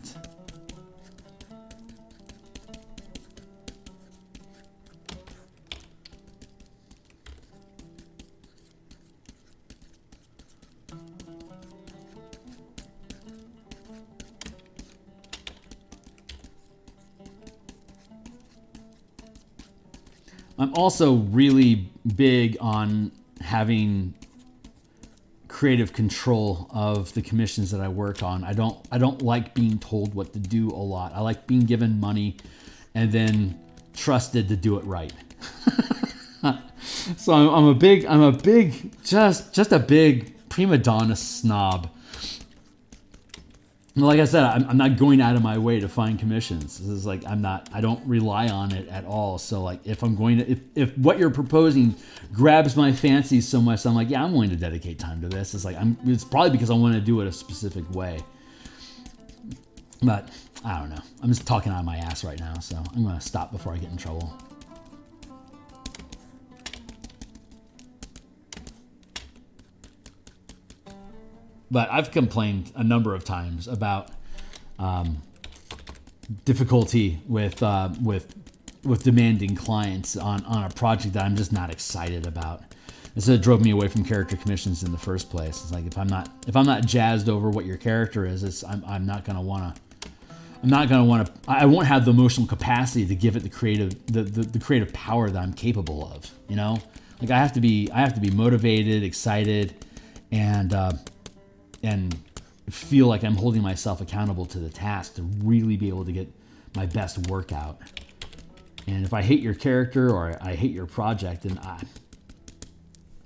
I'm also really big on having creative control of the commissions that I work on. I don't like being told what to do a lot. I like being given money and then trusted to do it right. So I'm a big just a big prima donna snob. Like I said, I'm not going out of my way to find commissions. This is like I don't rely on it at all. So like if what you're proposing grabs my fancy so much, I'm like, yeah, I'm willing to dedicate time to this. It's probably because I want to do it a specific way. But I don't know. I'm just talking out of my ass right now, so I'm gonna stop before I get in trouble. But I've complained a number of times about difficulty with demanding clients on a project that I'm just not excited about. This is what drove me away from character commissions in the first place. It's like if I'm not jazzed over what your character is, I'm not gonna wanna. I won't have the emotional capacity to give it the creative power that I'm capable of. You know, like I have to be motivated, excited, and feel like I'm holding myself accountable to the task to really be able to get my best work out. And if I hate your character or I hate your project, then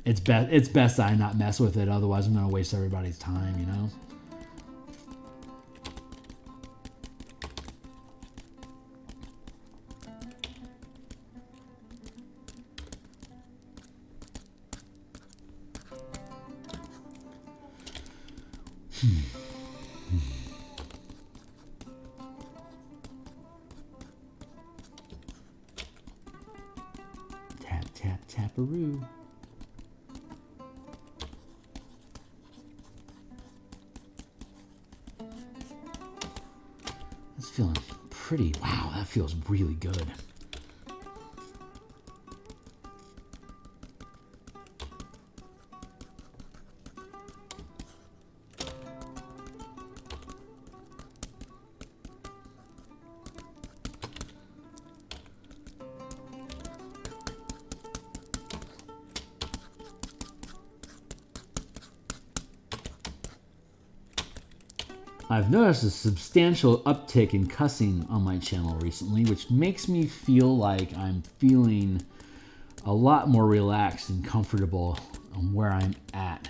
it's best I not mess with it. Otherwise, I'm going to waste everybody's time, you know? Tap, tap, taparoo. That's feeling pretty. Wow, that feels really good. I've noticed a substantial uptick in cussing on my channel recently, which makes me feel like I'm feeling a lot more relaxed and comfortable on where I'm at,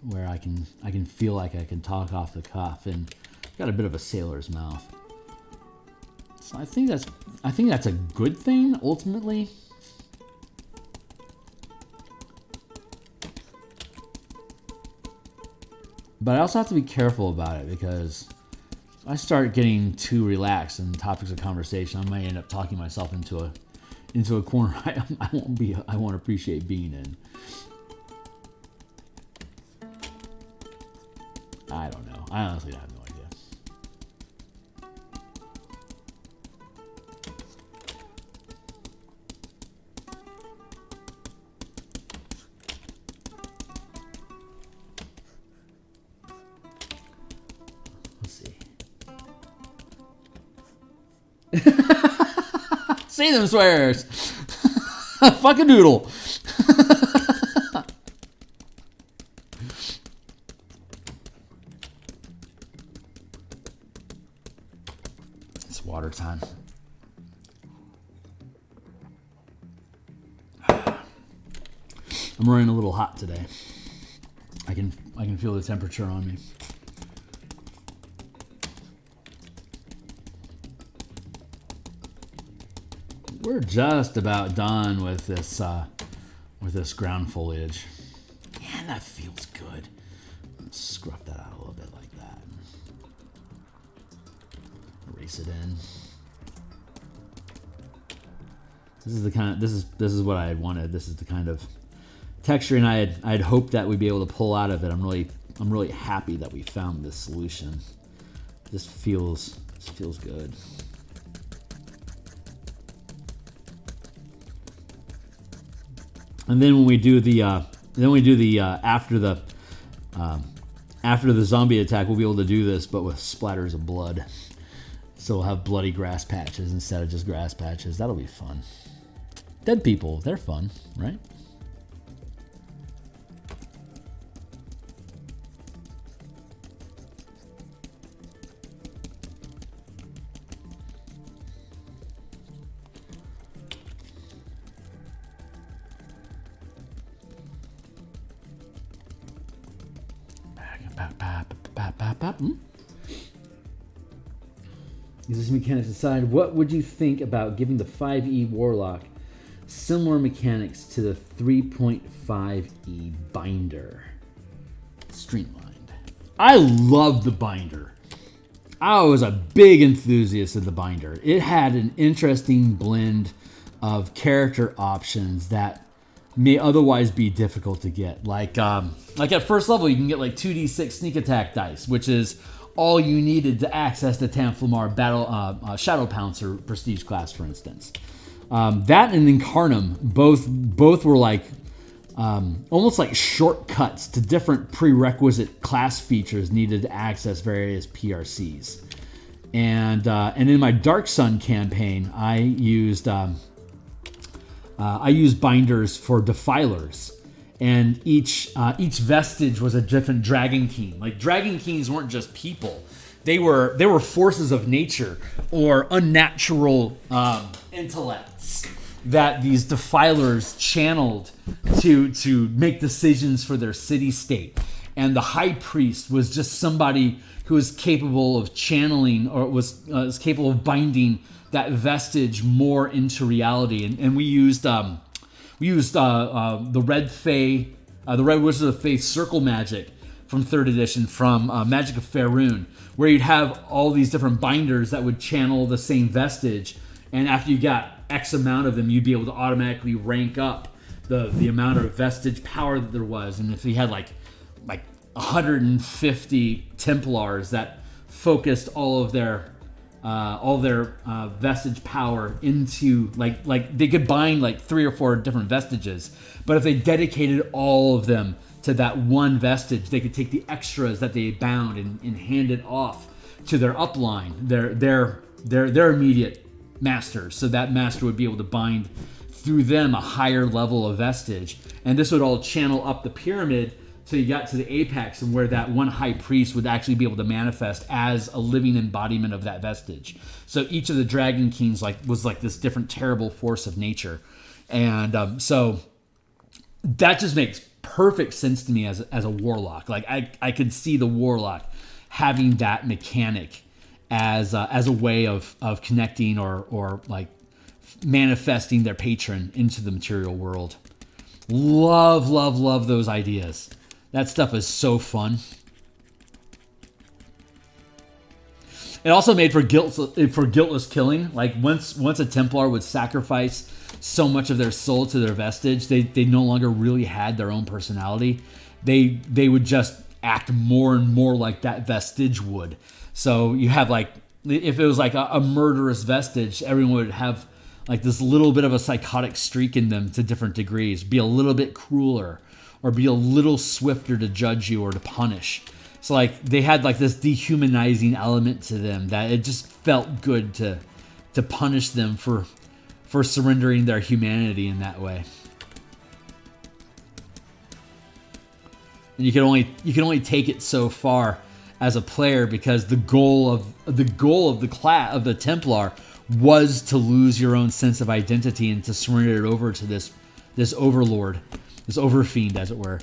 where I can feel like I can talk off the cuff and got a bit of a sailor's mouth. So I think that's a good thing ultimately. But I also have to be careful about it, because if I start getting too relaxed in topics of conversation, I might end up talking myself into a corner I won't appreciate being in. I don't know. I honestly have no idea. Say them swears. Fuck a doodle. It's water time. I'm running a little hot today. I can feel the temperature on me. We're just about done with this ground foliage. Man, that feels good. Let's scruff that out a little bit like that. Erase it in. This is what I had wanted. This is the kind of texturing I had hoped that we'd be able to pull out of it. I'm really happy that we found this solution. This feels good. And then when we do the after the zombie attack, we'll be able to do this, but with splatters of blood. So we'll have bloody grass patches instead of just grass patches. That'll be fun. Dead people, they're fun, right? Use this mechanics aside, what would you think about giving the 5e Warlock similar mechanics to the 3.5e Binder? Streamlined. I love the Binder. I was a big enthusiast of the Binder. It had an interesting blend of character options that may otherwise be difficult to get. Like at first level, you can get like 2d6 sneak attack dice, which is all you needed to access the Tamflamar battle Shadow Pouncer prestige class, for instance. That and Incarnum both were like almost like shortcuts to different prerequisite class features needed to access various PRCs. And in my Dark Sun campaign, I used binders for defilers, and each vestige was a different Dragon King. Like, Dragon Kings weren't just people; they were forces of nature or unnatural intellects that these defilers channeled to make decisions for their city-state. And the High Priest was just somebody who was capable of channeling, or was capable of binding that vestige more into reality. And we used the Red Fae, the Red Wizard of Faith circle magic from 3rd edition from Magic of Faerun, where you'd have all these different binders that would channel the same vestige, and after you got X amount of them, you'd be able to automatically rank up the amount of vestige power that there was. And if you had like 150 Templars that focused all their vestige power into like they could bind like 3 or 4 different vestiges, but if they dedicated all of them to that one vestige, they could take the extras that they bound and hand it off to their upline, their immediate masters, so that master would be able to bind through them a higher level of vestige, and this would all channel up the pyramid till you got to the apex, and where that one high priest would actually be able to manifest as a living embodiment of that vestige. So each of the Dragon Kings was like this different terrible force of nature, and so that just makes perfect sense to me as a warlock. Like I could see the warlock having that mechanic as a way of connecting or like manifesting their patron into the material world. Love those ideas. That stuff is so fun. It also made for guiltless killing. Like once a Templar would sacrifice so much of their soul to their vestige, they no longer really had their own personality. They would just act more and more like that vestige would. So you have like, if it was like a murderous vestige, everyone would have like this little bit of a psychotic streak in them to different degrees, be a little bit crueler, or be a little swifter to judge you or to punish. So like they had like this dehumanizing element to them that it just felt good to punish them for surrendering their humanity in that way. And you can only take it so far as a player, because the goal of the Templar was to lose your own sense of identity and to surrender it over to this overlord, this overfiend, as it were,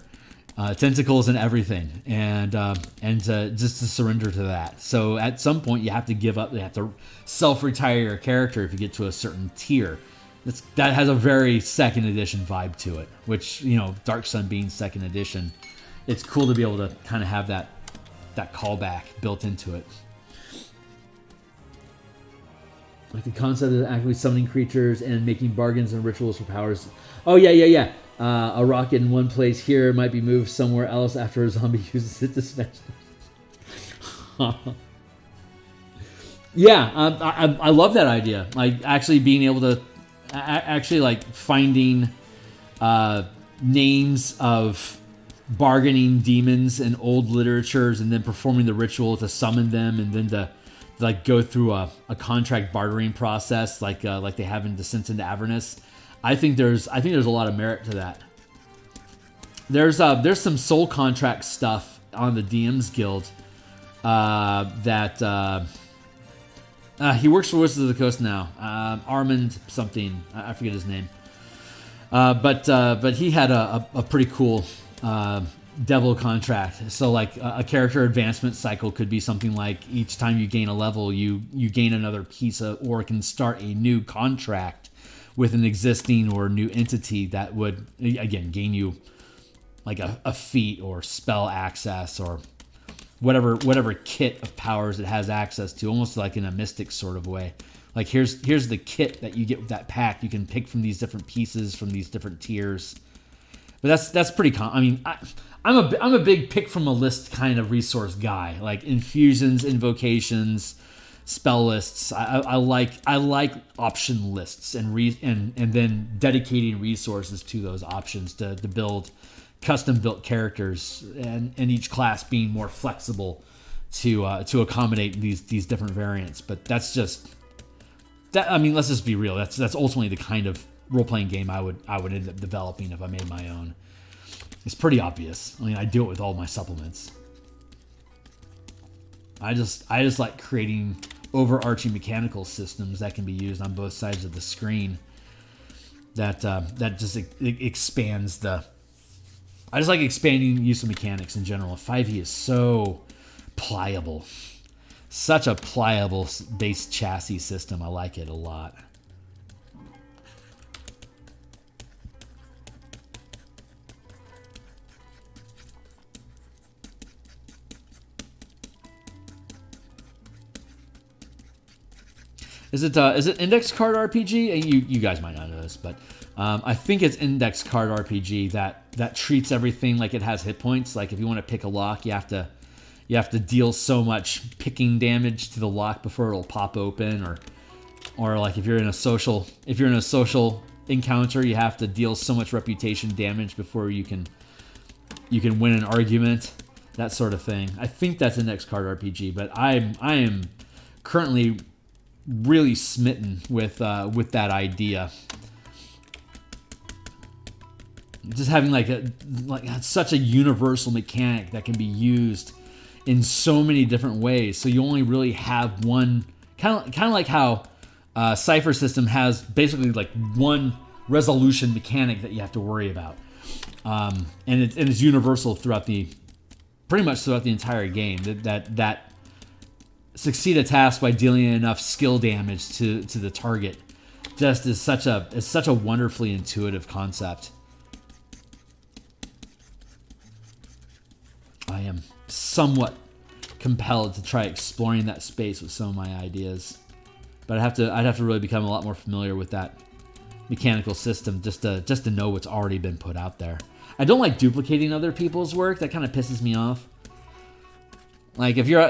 tentacles and everything, and to surrender to that. So at some point you have to give up. You have to self-retire your character if you get to a certain tier. That has a very second edition vibe to it, which, you know, Dark Sun being second edition, it's cool to be able to kind of have that callback built into it. Like the concept of actively summoning creatures and making bargains and rituals for powers. Oh, yeah. A rocket in one place here might be moved somewhere else after a zombie uses it to smash. Yeah, I love that idea. Like actually being able to actually like finding names of bargaining demons in old literatures and then performing the ritual to summon them, and then to like go through a contract bartering process like they have in Descent into Avernus. I think there's a lot of merit to that. There's some soul contract stuff on the DMsGuild that he works for Wizards of the Coast now. Armand something, I forget his name. But he had a pretty cool devil contract. So like a character advancement cycle could be something like each time you gain a level, you gain another piece of, or can start a new contract with an existing or new entity that would, again, gain you like a feat or spell access or whatever kit of powers it has access to, almost like in a mystic sort of way. Like here's the kit that you get with that pack. You can pick from these different pieces from these different tiers. But that's pretty I mean, I'm a big pick from a list kind of resource guy. Like infusions, invocations, spell lists. I like option lists and then dedicating resources to those options to build custom built characters, and each class being more flexible to accommodate these different variants. But that's just that. I mean, let's just be real. That's ultimately the kind of role playing game I would end up developing if I made my own. It's pretty obvious. I mean, I do it with all my supplements. I just like creating overarching mechanical systems that can be used on both sides of the screen. That just expands the. I just like expanding use of mechanics in general. 5e is so pliable. Such a pliable base chassis system. I like it a lot. Is it index card RPG? You guys might not know this, but I think it's index card RPG that treats everything like it has hit points. Like if you want to pick a lock, you have to deal so much picking damage to the lock before it'll pop open, or like if you're in a social encounter, you have to deal so much reputation damage before you can win an argument, that sort of thing. I think that's index card RPG, but I am currently really smitten with that idea. just having like such a universal mechanic that can be used in so many different ways. So you only really have one, kind of like how Cypher system has basically like one resolution mechanic that you have to worry about, and it's universal throughout pretty much throughout the entire game. That succeed a task by dealing enough skill damage to the target just is such a wonderfully intuitive concept. I am somewhat compelled to try exploring that space with some of my ideas, but I'd have to really become a lot more familiar with that mechanical system just to know what's already been put out there. I don't like duplicating other people's work. That kind of pisses me off. Like if you're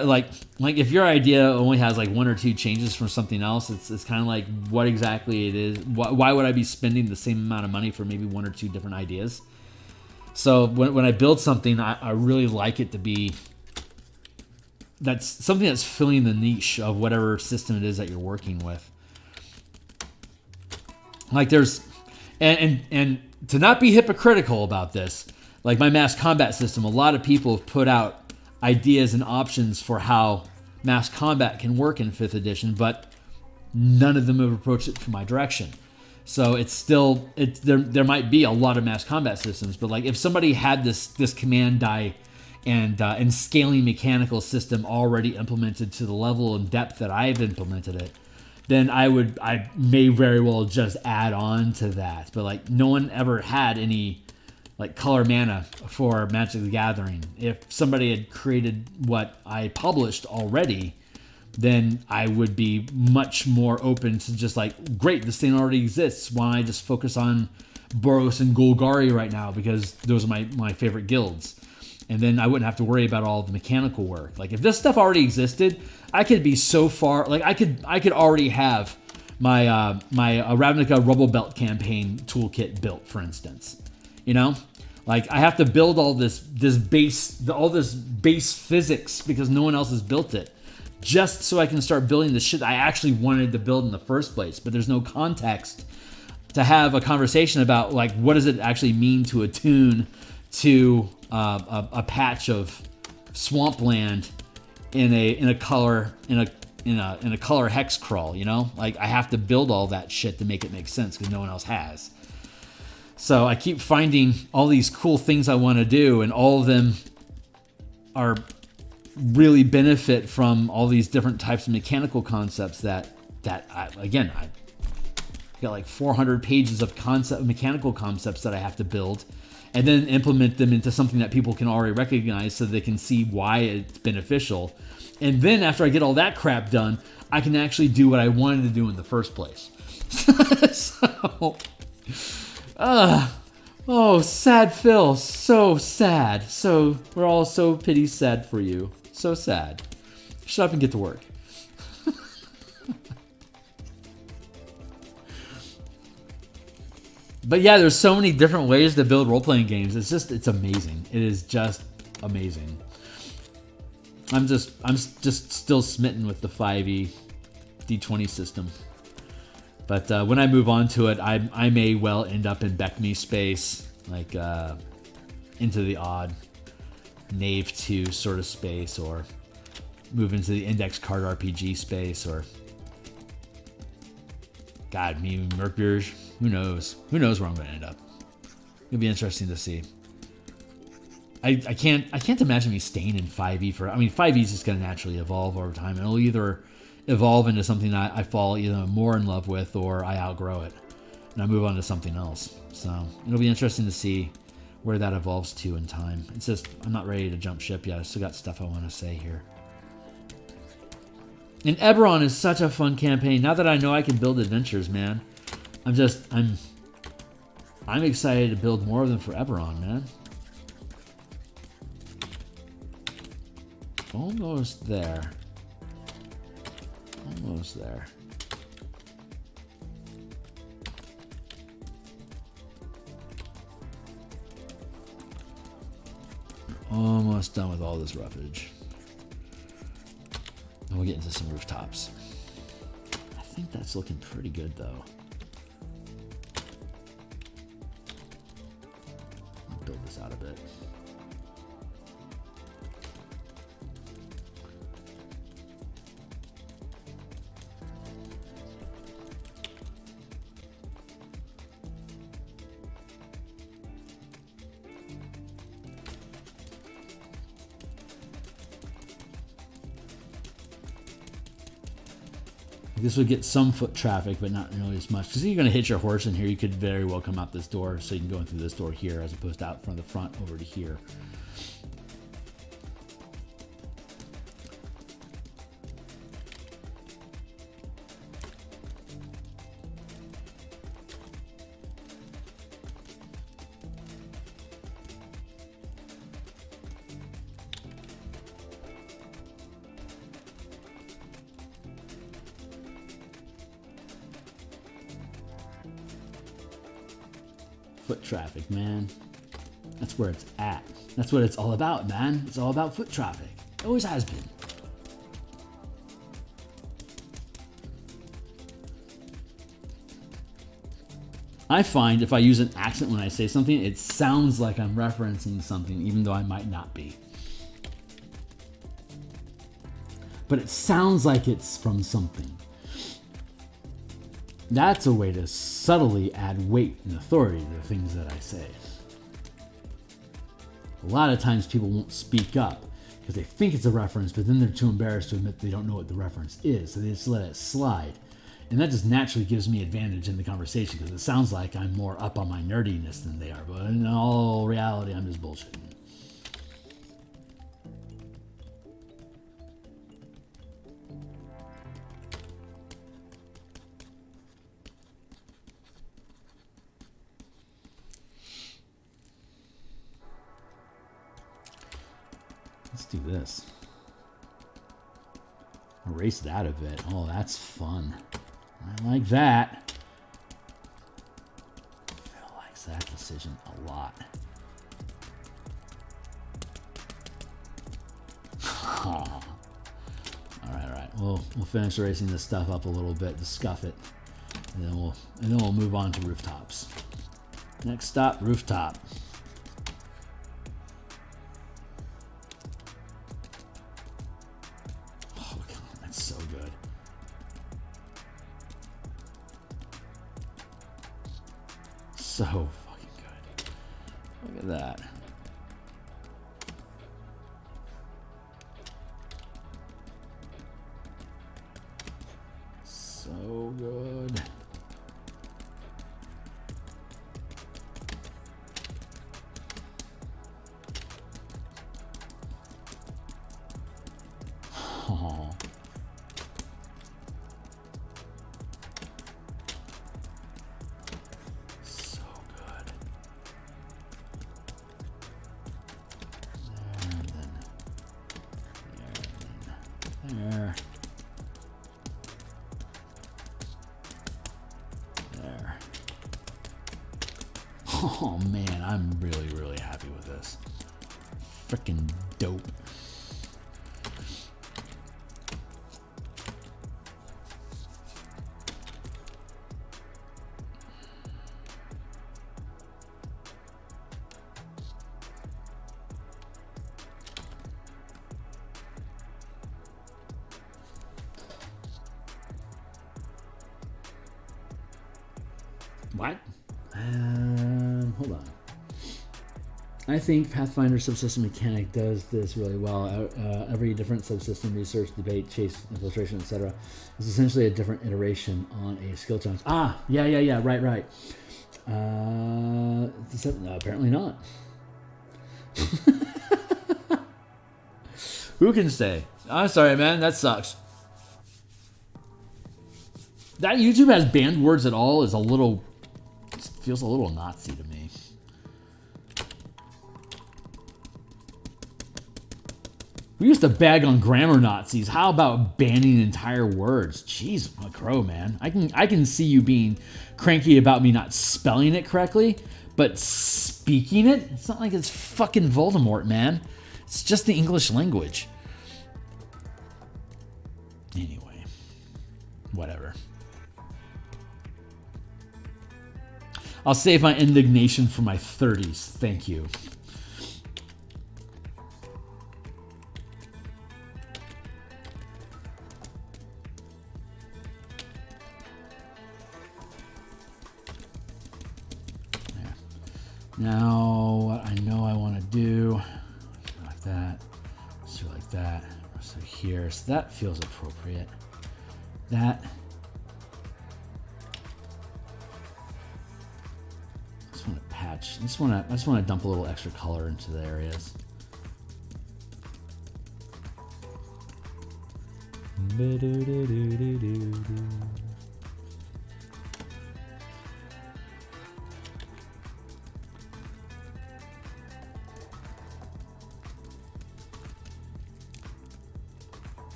if your idea only has like 1 or 2 changes from something else, it's kind of like what exactly it is. Why would I be spending the same amount of money for maybe 1 or 2 different ideas? So when I build something, I really like it to be that's something that's filling the niche of whatever system it is that you're working with. Like there's, and to not be hypocritical about this, like my mass combat system, a lot of people have put out ideas and options for how mass combat can work in 5th edition, but none of them have approached it from my direction. So it's still, there might be a lot of mass combat systems, but like if somebody had this command die and scaling mechanical system already implemented to the level and depth that I've implemented it, then I may very well just add on to that. But like no one ever had any like color mana for Magic the Gathering. If somebody had created what I published already, then I would be much more open to just like, great, this thing already exists. Why don't I just focus on Boros and Golgari right now, because those are my favorite guilds. And then I wouldn't have to worry about all the mechanical work. Like if this stuff already existed, I could be so far, like I could already have my my Ravnica Rubble Belt campaign toolkit built, for instance. You know, like I have to build all this base physics because no one else has built it, just so I can start building the shit I actually wanted to build in the first place. But there's no context to have a conversation about like what does it actually mean to attune to a patch of swampland in a color hex crawl. You know, like I have to build all that shit to make it make sense because no one else has. So I keep finding all these cool things I want to do, and all of them are really benefit from all these different types of mechanical concepts that I got like 400 pages of mechanical concepts that I have to build and then implement them into something that people can already recognize so they can see why it's beneficial. And then after I get all that crap done, I can actually do what I wanted to do in the first place. Oh, sad Phil. So sad. So we're all so pity sad for you. So sad. Shut up and get to work. But yeah, there's so many different ways to build role-playing games. It's amazing. It is just amazing. I'm just still smitten with the 5e D20 system. But when I move on to it, I may well end up in Beckme space, like into the odd Knave 2 sort of space, or move into the index card RPG space, or God, maybe Mercurge. Who knows? Who knows where I'm going to end up? It'll be interesting to see. I can't imagine me staying in 5e for. I mean, 5e is just going to naturally evolve over time, and it'll either evolve into something that I fall either more in love with, or I outgrow it and I move on to something else. So it'll be interesting to see where that evolves to in time. It's just I'm not ready to jump ship yet. I still got stuff I want to say here. And Eberron is such a fun campaign. Now that I know I can build adventures, man, I'm excited to build more of them for Eberron, man. Almost there. Almost there. Almost done with all this roughage. And we'll get into some rooftops. I think that's looking pretty good, though. this out a bit. This would get some foot traffic, but not nearly as much. Because you're going to hitch your horse in here, you could very well come out this door, so you can go in through this door here, as opposed to out from the front over to here. Foot traffic, man. That's where it's at. That's what it's all about, man. It's all about foot traffic. It always has been. I find if I use an accent when I say something, it sounds like I'm referencing something, even though I might not be. But it sounds like it's from something. That's a way to subtly add weight and authority to the things that I say. A lot of times people won't speak up because they think it's a reference, but then they're too embarrassed to admit they don't know what the reference is, so they just let it slide. And that just naturally gives me advantage in the conversation because it sounds like I'm more up on my nerdiness than they are, but in all reality, I'm just bullshitting. Let's do this. Erase that a bit. Oh, that's fun. I like that. Phil likes that decision a lot. Oh. All right. We'll finish erasing this stuff up a little bit to scuff it, and then we'll move on to rooftops. Next stop, rooftop. So fucking good. Look at that. So good. Oh. There. Oh man, I'm really happy with this. Freaking dope. What? Hold on. I think Pathfinder subsystem mechanic does this really well. Every different subsystem, research, debate, chase, infiltration, etc., is essentially a different iteration on a skill challenge. Yeah. Right. Apparently not. Who can say? I'm sorry, man. That sucks. That YouTube has banned words at all is a little... feels a little Nazi to me. We used to bag on grammar Nazis. How about banning entire words? Jeez, McCrow, man. I can see you being cranky about me not spelling it correctly, but speaking it? It's not like it's fucking Voldemort, man. It's just the English language. Anyway, whatever. I'll save my indignation for my 30s. Thank you. Now, what I know I want to do, like that, so like that, so here, so that feels appropriate. That. I just want to patch. I just want to dump a little extra color into the areas.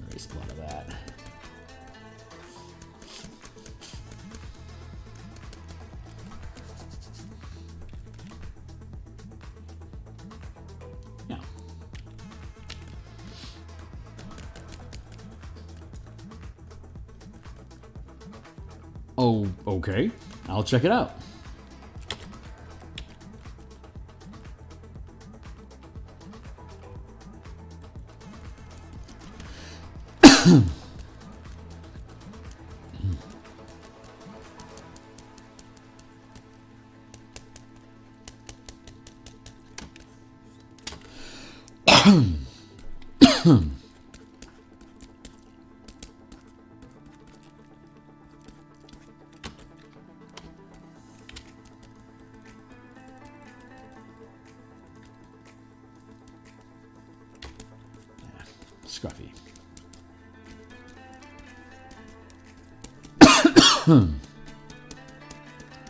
Erase a lot of that. Yeah. Oh, okay. I'll check it out. Scruffy.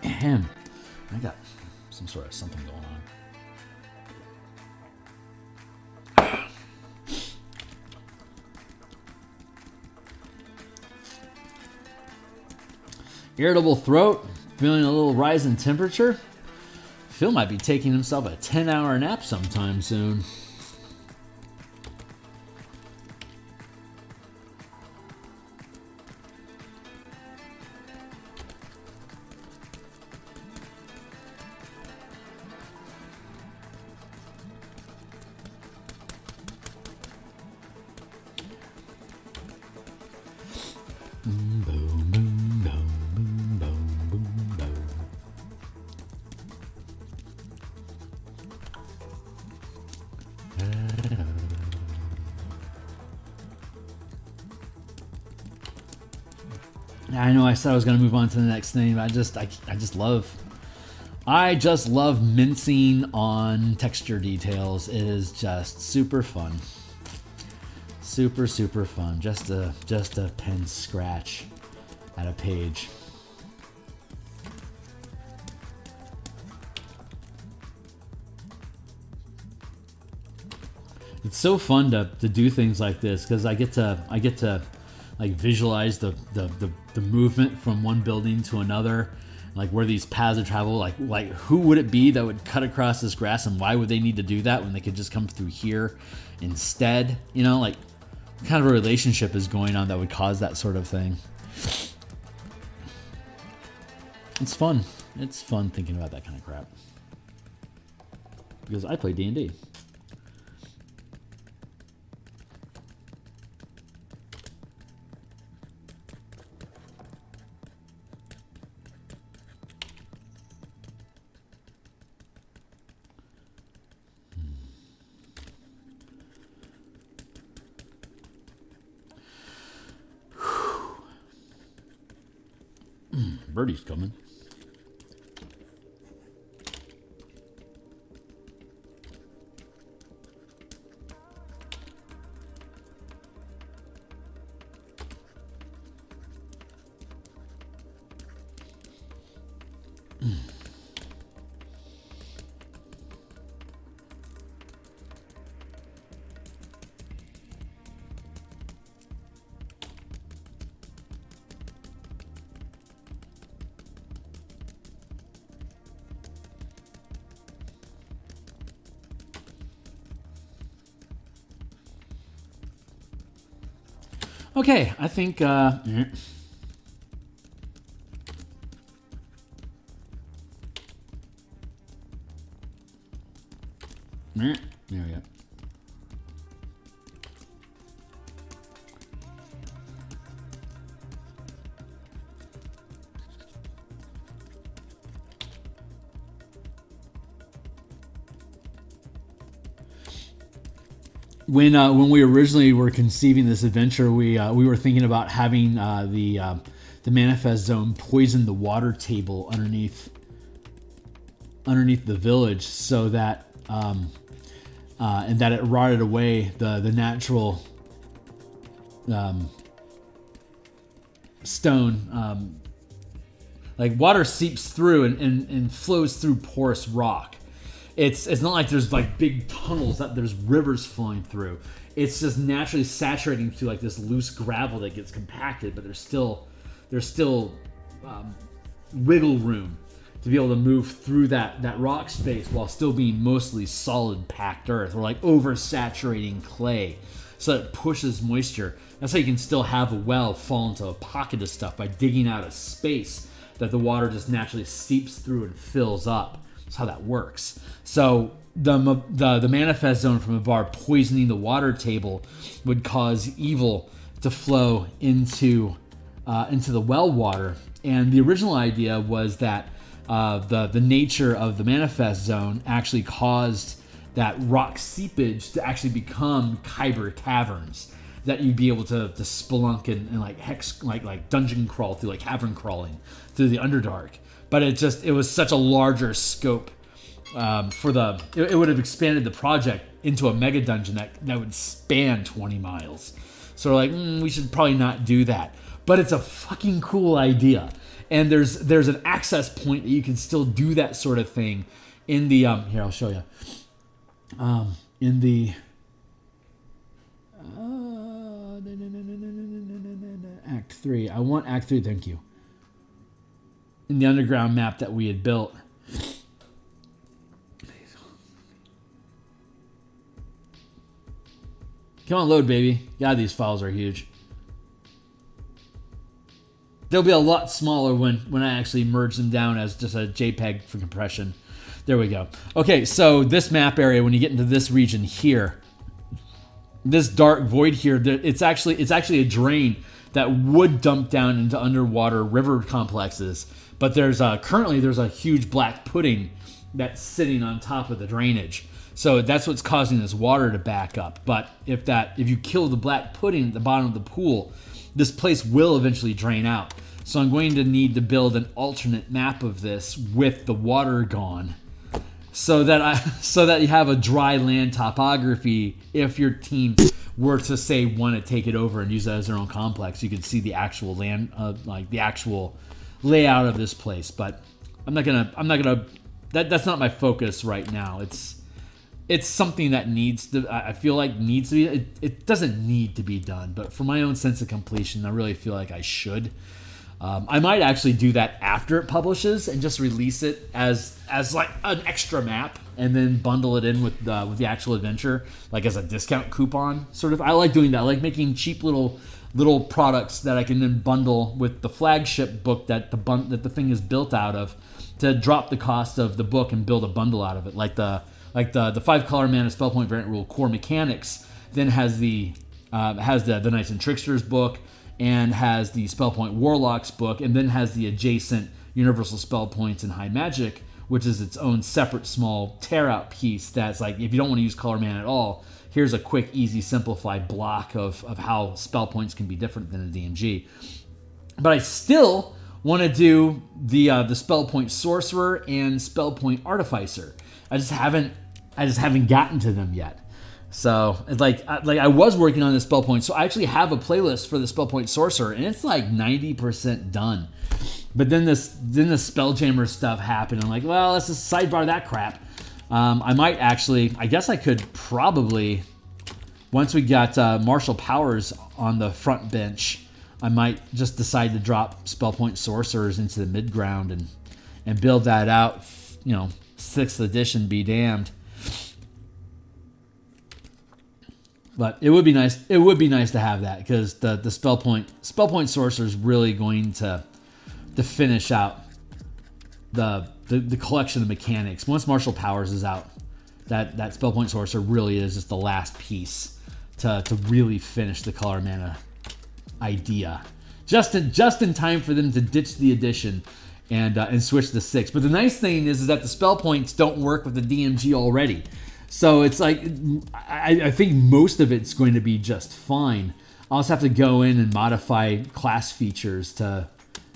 Ahem. I got some sort of something going on. Irritable throat, feeling a little rise in temperature. Phil might be taking himself a 10-hour nap sometime soon. I know I said I was going to move on to the next thing, but I just love mincing on texture details. It is just super fun. Super fun. Just a pen scratch at a page. It's so fun to do things like this because I get to like visualize the movement from one building to another, like where these paths of travel, like who would it be that would cut across this grass, and why would they need to do that when they could just come through here instead? You know, like what kind of a relationship is going on that would cause that sort of thing. It's fun. It's fun thinking about that kind of crap because I play D&D. Birdie's coming. Okay, I think there we go. when we originally were conceiving this adventure, we were thinking about having the manifest zone poison the water table underneath the village, so that and that it rotted away the natural stone. Like water seeps through and flows through porous rock. It's not like there's like big tunnels that there's rivers flowing through. It's just naturally saturating through like this loose gravel that gets compacted, but there's still wiggle room to be able to move through that rock space while still being mostly solid packed earth, or like oversaturating clay, so it pushes moisture. That's how you can still have a well fall into a pocket of stuff, by digging out a space that the water just naturally seeps through and fills up. That's how that works. So the manifest zone from Mabar poisoning the water table would cause evil to flow into the well water. And the original idea was that the nature of the manifest zone actually caused that rock seepage to actually become Kyber caverns that you'd be able to spelunk and like hex like dungeon crawl through, like cavern crawling through the Underdark. But it was such a larger scope it would have expanded the project into a mega dungeon that would span 20 miles. So we're like, we should probably not do that. But it's a fucking cool idea. And there's an access point that you can still do that sort of thing in the here, I'll show you. In the Act 3. I want Act 3, thank you. In the underground map that we had built. Come on, load, baby. God, these files are huge. They'll be a lot smaller when I actually merge them down as just a JPEG for compression. There we go. Okay, so this map area, when you get into this region here, this dark void here, it's actually a drain that would dump down into underwater river complexes. But currently there's a huge black pudding that's sitting on top of the drainage. So that's what's causing this water to back up. But if you kill the black pudding at the bottom of the pool, this place will eventually drain out. So I'm going to need to build an alternate map of this with the water gone, so that you have a dry land topography. If your team were to say want to take it over and use it as their own complex, you can see the actual land, like the actual layout of this place. But that's not my focus right now. It's something that I feel like needs to be. It doesn't need to be done, but for my own sense of completion, I really feel like I should. I might actually do that after it publishes and just release it as like an extra map, and then bundle it in with the actual adventure, like as a discount coupon sort of. I like doing that. I like making cheap little products that I can then bundle with the flagship book that the thing is built out of, to drop the cost of the book and build a bundle out of it, like the 5 color mana spell point variant rule core mechanics, then has the Knights and Tricksters book, and has the spell point Warlocks book, and then has the adjacent universal spell points and high magic, which is its own separate small tear out piece. That's like, if you don't want to use color mana at all, here's a quick, easy, simplified block of how spell points can be different than a DMG. But I still want to do the spell point Sorcerer and spell point Artificer. I just haven't gotten to them yet. So it's like I was working on the spell point, so I actually have a playlist for the spell point Sorcerer, and it's like 90% done. But then the Spelljammer stuff happened. I'm like, well, let's just sidebar that crap. I guess I could probably, once we got Martial Powers on the front bench, I might just decide to drop spell point Sorcerers into the mid ground and build that out. 6th edition, be damned. But it would be nice. It would be nice to have that, because the spell point Sorcerer is really going to finish out the collection of mechanics. Once Martial Powers is out, that spell point Sorcerer really is just the last piece to really finish the color mana idea. Just in time for them to ditch the edition and switch to 6. But the nice thing is that the spell points don't work with the DMG already. So it's like, I think most of it's going to be just fine. I'll just have to go in and modify class features to,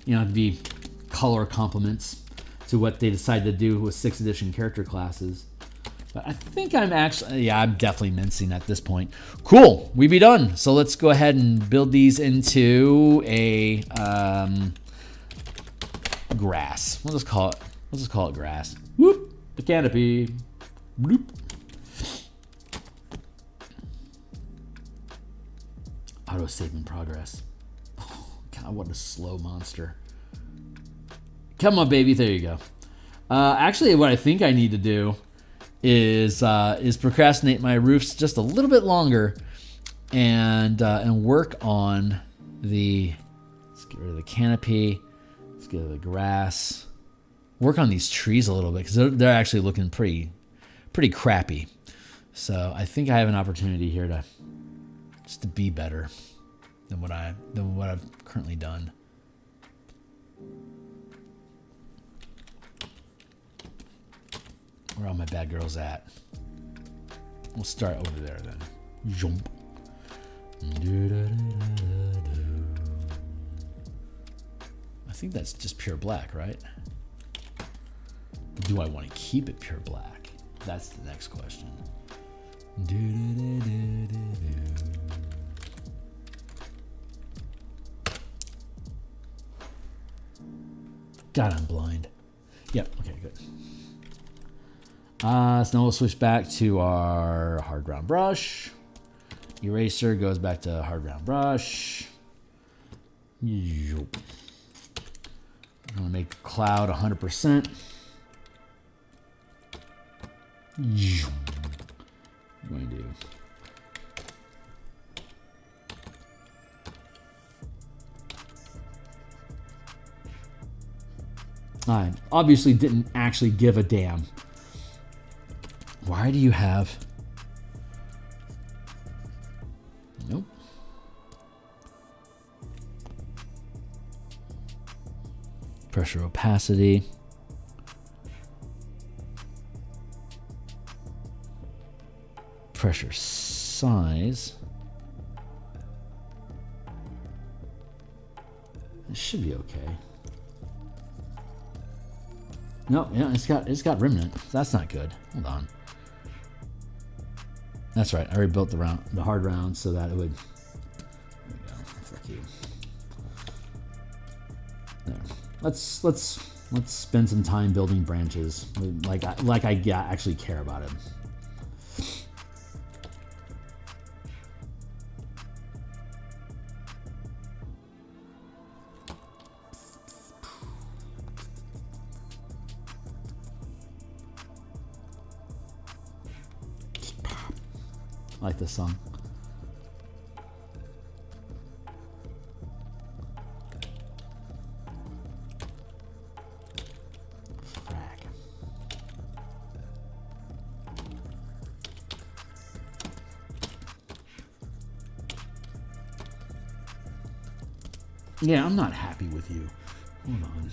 to be color complements to what they decide to do with 6th edition character classes. But I think I'm definitely mincing at this point. Cool, we be done. So let's go ahead and build these into a grass. We'll just call it grass. Whoop, the canopy. Bloop. Auto save in progress. Oh, God, what a slow monster. Come on, baby. There you go. Actually, what I think I need to do is procrastinate my roofs just a little bit longer, and work on the. Let's get rid of the canopy. Let's get rid of the grass. Work on these trees a little bit because they're actually looking pretty crappy. So I think I have an opportunity here to be better than what I've currently done. Where are all my bad girls at? We'll start over there then. Jump. I think that's just pure black, right? Do I want to keep it pure black? That's the next question. God, I'm blind. Yep, okay, good. So now we'll switch back to our hard round brush. Eraser goes back to hard round brush. I'm gonna make the cloud 100%. What do I do? I obviously didn't actually give a damn. Why do you have... Nope. Pressure opacity. Pressure size. It should be okay. No, yeah, it's got remnant. That's not good. Hold on. That's right. I already built the hard round so that it would. There we go. Fuck you. There. Let's spend some time building branches like I actually care about it. I like this song. Frag. Yeah, I'm not happy with you. Hold on.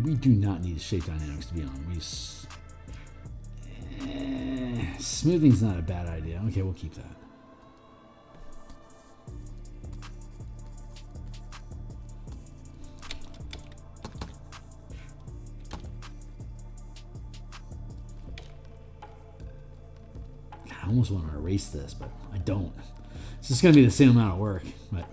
We do not need shape dynamics to be on. Smoothing's not a bad idea. Okay, we'll keep that. I almost want to erase this, but I don't. It's just going to be the same amount of work, but...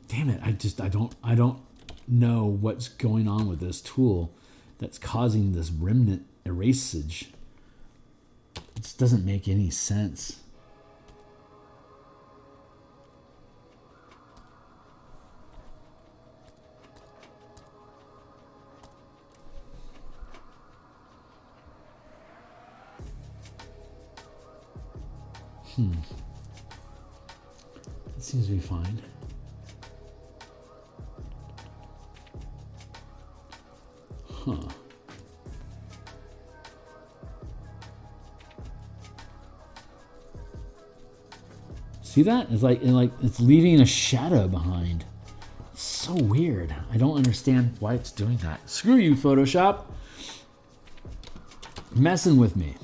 Damn it, I don't know what's going on with this tool that's causing this remnant erasage. It just doesn't make any sense. That seems to be fine. Huh. See that? It's like, it's leaving a shadow behind. It's so weird. I don't understand why it's doing that. Screw you, Photoshop. Messing with me.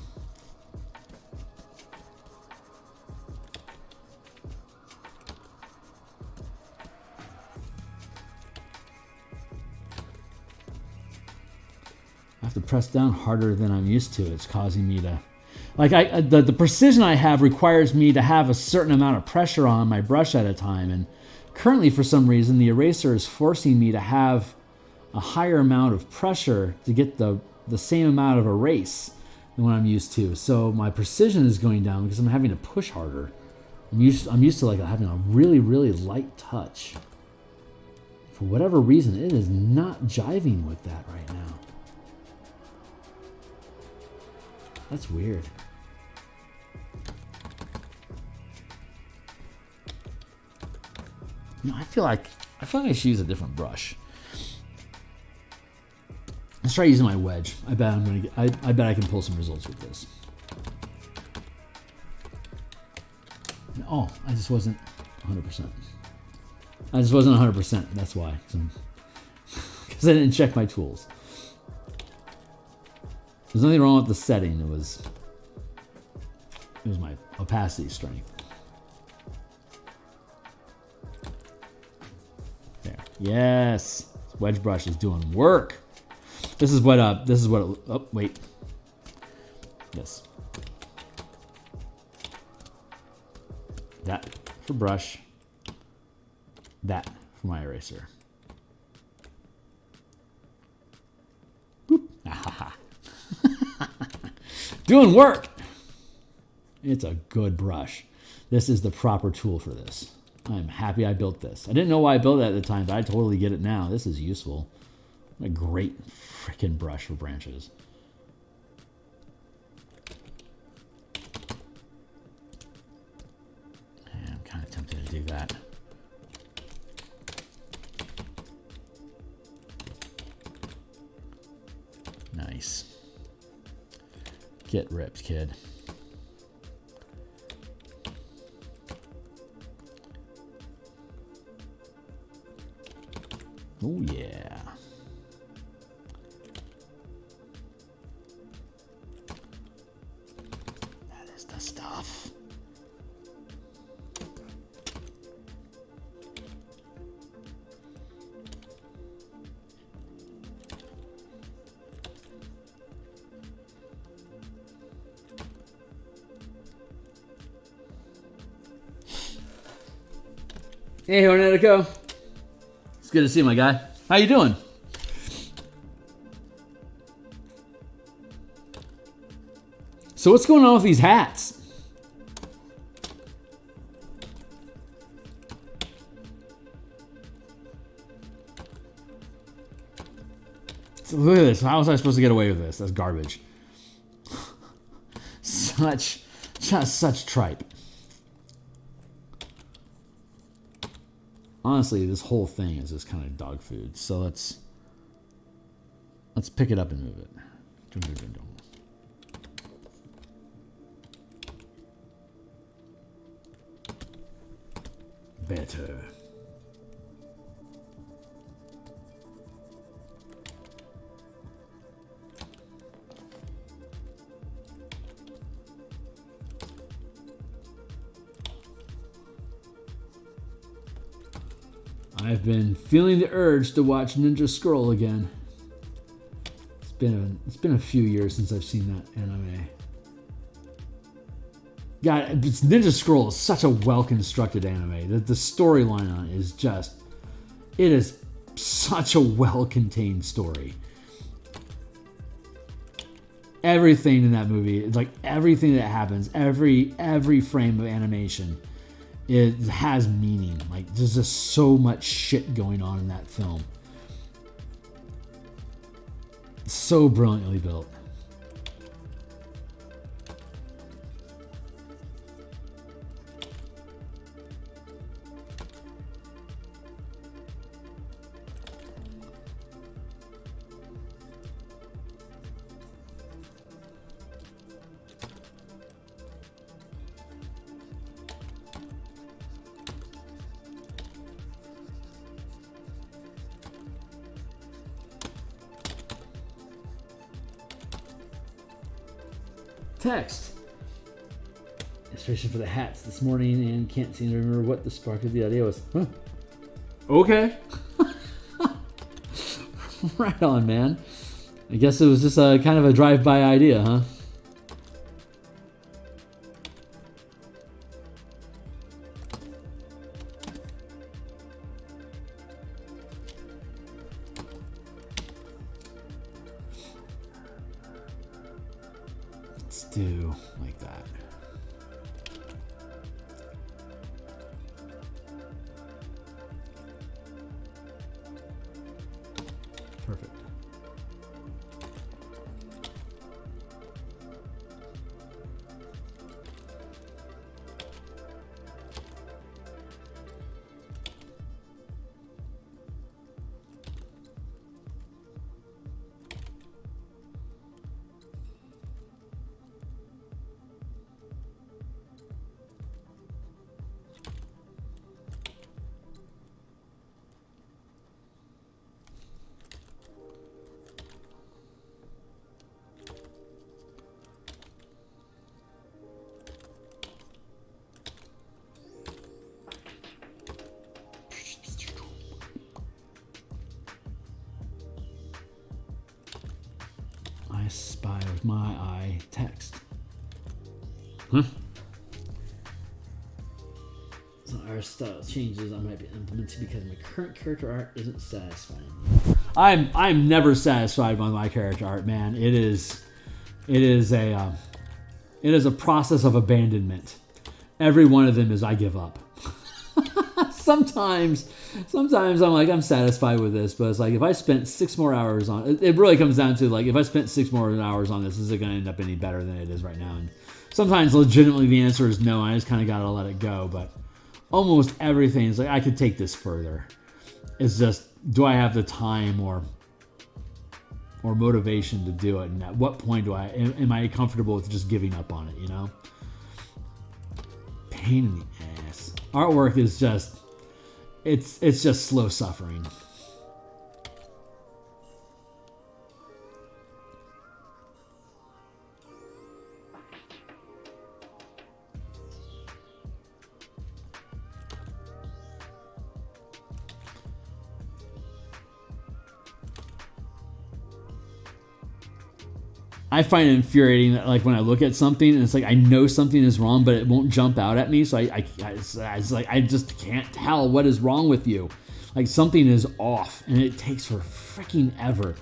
I have to press down harder than I'm used to. It's causing me to... Like, the precision I have requires me to have a certain amount of pressure on my brush at a time. And currently, for some reason, the eraser is forcing me to have a higher amount of pressure to get the same amount of erase than what I'm used to. So my precision is going down because I'm having to push harder. I'm used to like having a really, really light touch. For whatever reason, it is not jiving with that right now. That's weird. You know, I feel like I should use a different brush. Let's try using my wedge. I bet I'm gonna get, I bet I can pull some results with this. Oh, I just wasn't 100%. I just wasn't 100%. That's why. Because I didn't check my tools. There's nothing wrong with the setting. It was my opacity strength. There. Yes. This wedge brush is doing work. This is what oh, wait. This. That for brush. That for my eraser. Boop. Ah, doing work. It's a good brush. This is the proper tool for this. I'm happy I built this. I didn't know why I built it at the time, but I totally get it now. This is useful. A great freaking brush for branches. I'm kind of tempted to do that. Nice. Get ripped, kid. Oh, yeah. That is the stuff. Hey, Hornetico. It's good to see you, my guy. How you doing? So what's going on with these hats? So look at this. How was I supposed to get away with this? That's garbage. Such tripe. Honestly, this whole thing is just kind of dog food. So let's pick it up and move it. Better. I've been feeling the urge to watch Ninja Scroll again. It's been a few years since I've seen that anime. God, Ninja Scroll is such a well-constructed anime. The storyline on it is just... It is such a well-contained story. Everything in that movie, it's like everything that happens, every frame of animation, it has meaning. Like, there's just so much shit going on in that film. It's so brilliantly built. Text. Inspiration for the hats this morning and can't seem to remember what the spark of the idea was. Huh. Okay. Right on, man. I guess it was just a kind of a drive-by idea, huh? Let's do like that. Perfect. I spy with my eye text. Huh? So our style changes I might be implemented because my current character art isn't satisfying. I'm never satisfied with my character art, man. It is a process of abandonment. Every one of them is I give up. Sometimes I'm like, I'm satisfied with this, but it's like if I spent 6 more hours on it, it really comes down to like if I spent 6 more hours on this, is it going to end up any better than it is right now? And sometimes legitimately the answer is no. I just kind of got to let it go. But almost everything is like I could take this further. It's just, do I have the time or motivation to do it? And at what point am I comfortable with just giving up on it? You know, pain in the ass. Artwork is just. It's just slow suffering. I find it infuriating that like when I look at something and it's like I know something is wrong, but it won't jump out at me. So it's like I just can't tell what is wrong with you. Like something is off, and it takes for freaking ever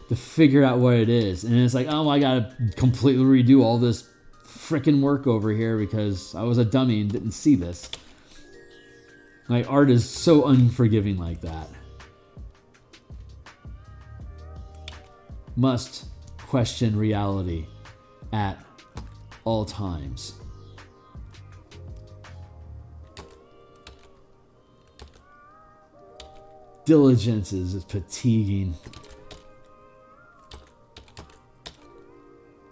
to figure out what it is. And it's like, oh, I gotta completely redo all this freaking work over here because I was a dummy and didn't see this. Like art is so unforgiving like that. Must question reality at all times. Diligence is fatiguing.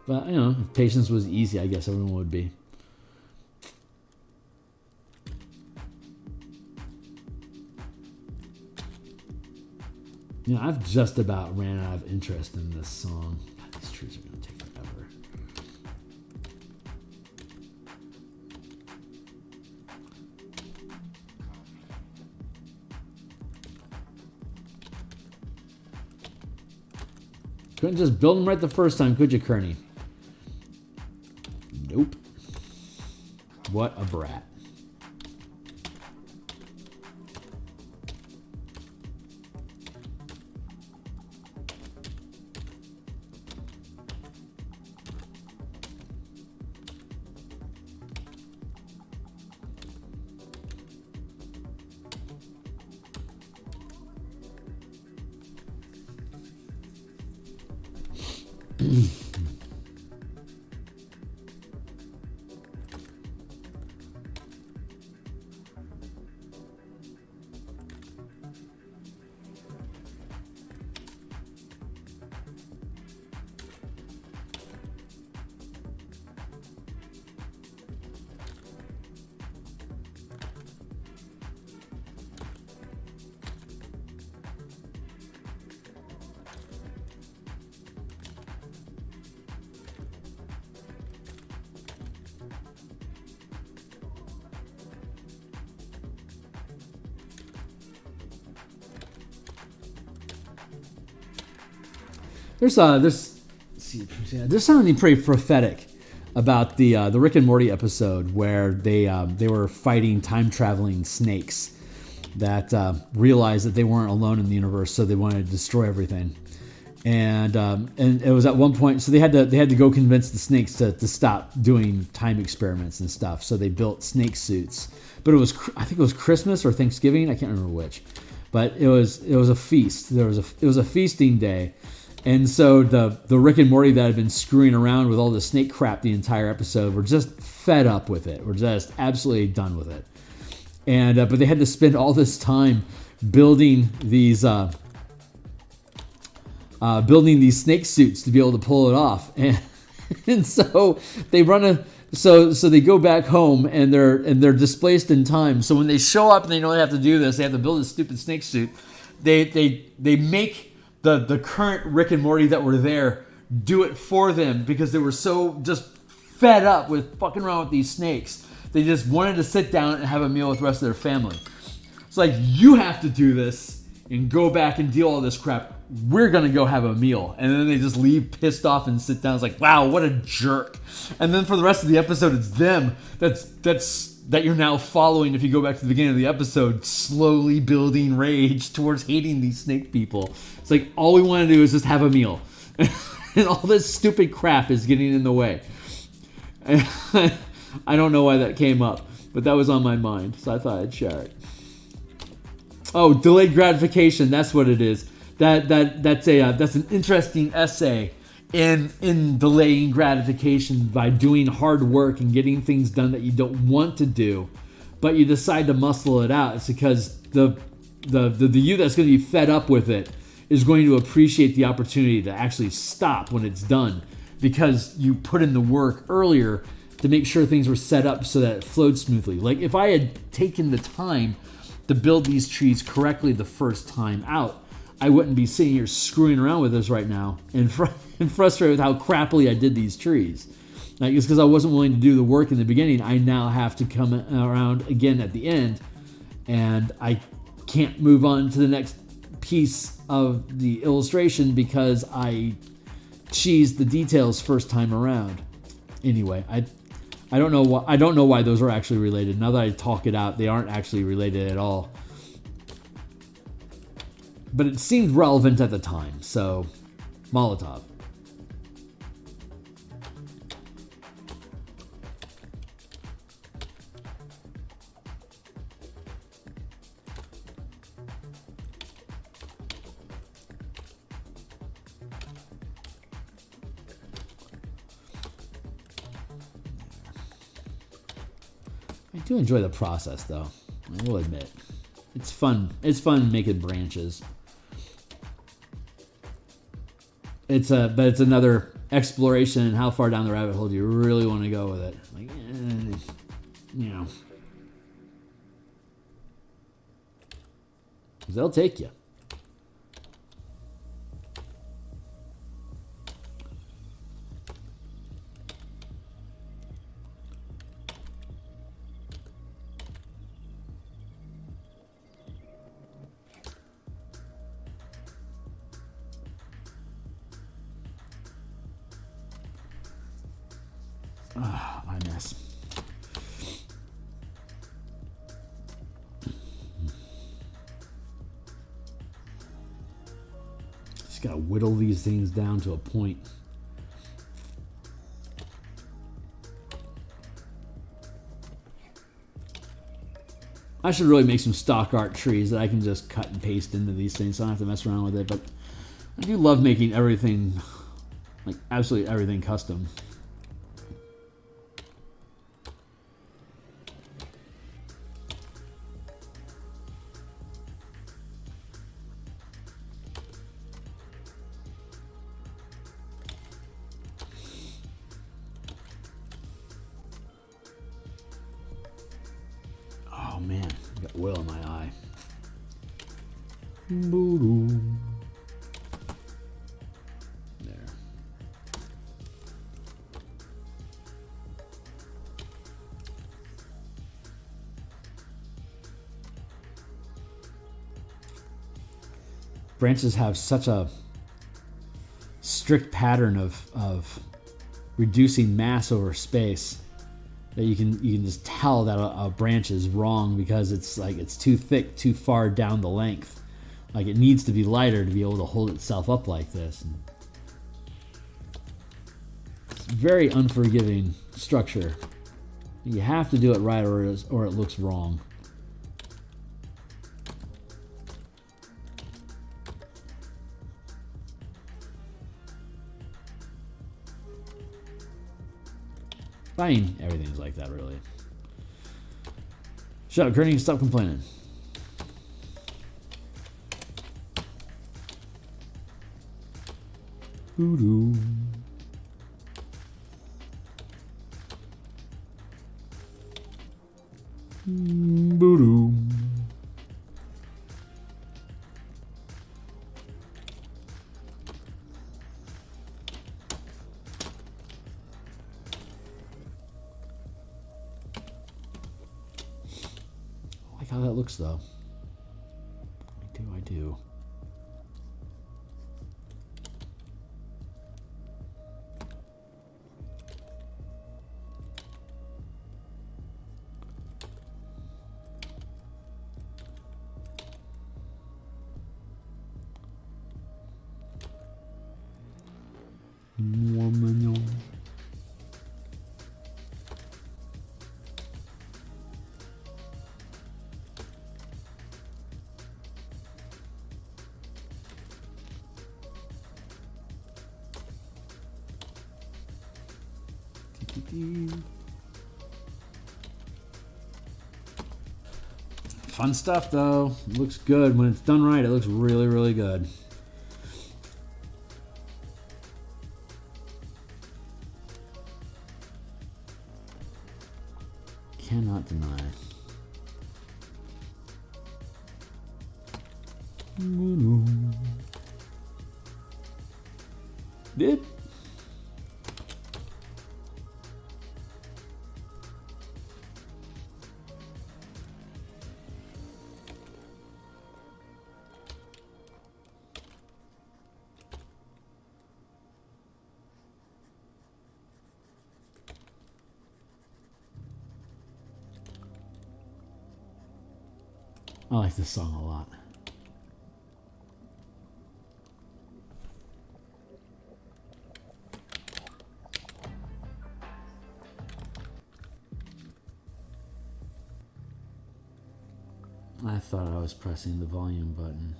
But, you know, if patience was easy, I guess everyone would be. You know, I've just about ran out of interest in this song. God, these trees are going to take forever. Couldn't just build them right the first time, could you, Kearney? Nope. What a brat. there's something pretty prophetic about the Rick and Morty episode where they were fighting time traveling snakes that realized that they weren't alone in the universe, so they wanted to destroy everything. And it was at one point, so they had to go convince the snakes to stop doing time experiments and stuff. So they built snake suits. But I think it was Christmas or Thanksgiving, I can't remember which. But it was a feast. It was a feasting day. And so the Rick and Morty that had been screwing around with all the snake crap the entire episode were just fed up with it. We're just absolutely done with it. And but they had to spend all this time building these snake suits to be able to pull it off. And so they so they go back home and they're displaced in time. So when they show up and they know they have to do this, they have to build a stupid snake suit. They make the current Rick and Morty that were there do it for them because they were so just fed up with fucking around with these snakes. They just wanted to sit down and have a meal with the rest of their family. It's like, you have to do this and go back and deal all this crap. We're going to go have a meal. And then they just leave pissed off and sit down. It's like, wow, what a jerk. And then for the rest of the episode, it's them that you're now following, if you go back to the beginning of the episode, slowly building rage towards hating these snake people. It's like, all we want to do is just have a meal. And all this stupid crap is getting in the way. I don't know why that came up, but that was on my mind, so I thought I'd share it. Oh, delayed gratification, that's what it is. That's an interesting essay in delaying gratification by doing hard work and getting things done that you don't want to do, but you decide to muscle it out. It's because the you that's going to be fed up with it is going to appreciate the opportunity to actually stop when it's done, because you put in the work earlier to make sure things were set up so that it flowed smoothly. Like if I had taken the time to build these trees correctly the first time out, I wouldn't be sitting here screwing around with this right now and frustrated with how crappily I did these trees. Like, it's because I wasn't willing to do the work in the beginning. I now have to come around again at the end, and I can't move on to the next piece of the illustration because I cheesed the details first time around. Anyway, I don't know why those are actually related. Now that I talk it out, they aren't actually related at all. But it seemed relevant at the time, so Molotov. I do enjoy the process, though. I will admit. It's fun. It's fun making branches. But it's another exploration in how far down the rabbit hole do you really want to go with it. Like, you know. Because they'll take you. My mess. Just gotta whittle these things down to a point. I should really make some stock art trees that I can just cut and paste into these things so I don't have to mess around with it. But I do love making everything, like absolutely everything, custom. Oh man, I got oil in my eye. There. Branches have such a strict pattern of reducing mass over space that you can just tell that a branch is wrong because it's too thick, too far down the length. Like it needs to be lighter to be able to hold itself up like this. And it's very unforgiving structure. You have to do it right or it looks wrong. I mean, everything's like that, really. Shut up, Kearney. Stop complaining. Voodoo. Voodoo. I like how that looks, though. I do. Fun stuff, though. It looks good. When it's done right, it looks really, really good. Cannot deny. Did? I like this song a lot. I thought I was pressing the volume button.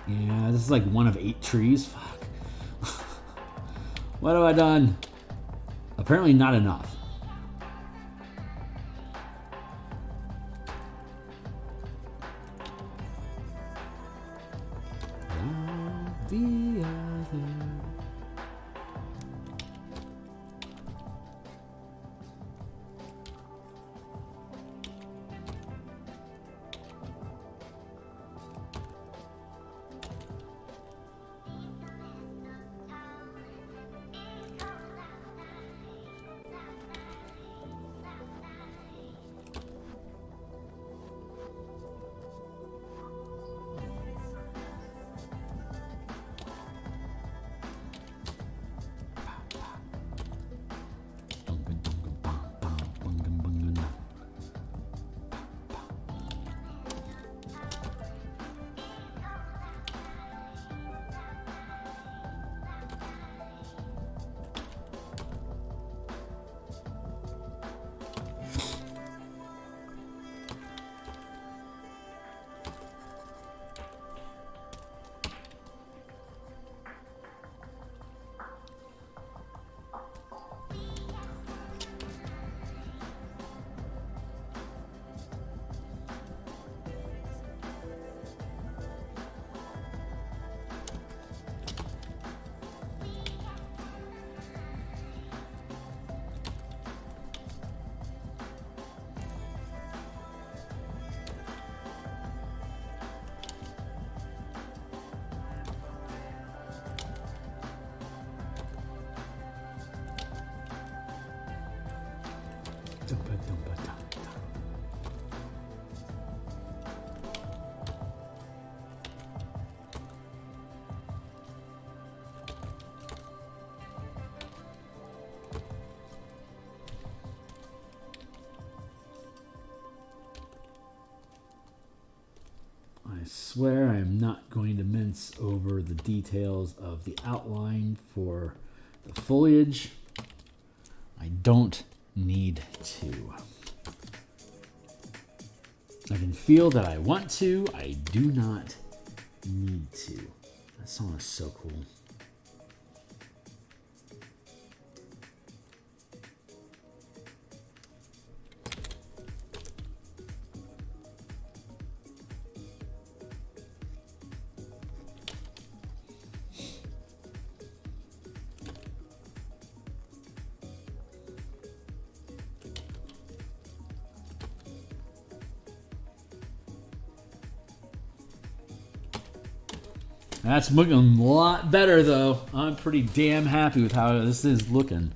Yeah, this is like one of 8 trees. Fuck. What have I done? Apparently not enough. The other. I swear I am not going to mince over the details of the outline for the foliage. I don't need to. I can feel that I want to. I do not need to. That song is so cool. That's looking a lot better, though. I'm pretty damn happy with how this is looking.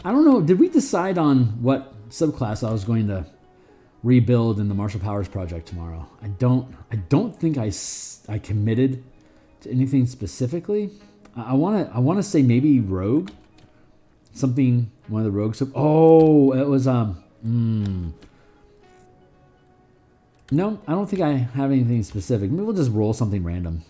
I don't know. Did we decide on what subclass I was going to rebuild in the Martial Powers project tomorrow? I don't think I committed to anything specifically. I want to say maybe rogue. Something, one of the rogues. Oh, it was No, I don't think I have anything specific. Maybe we'll just roll something random.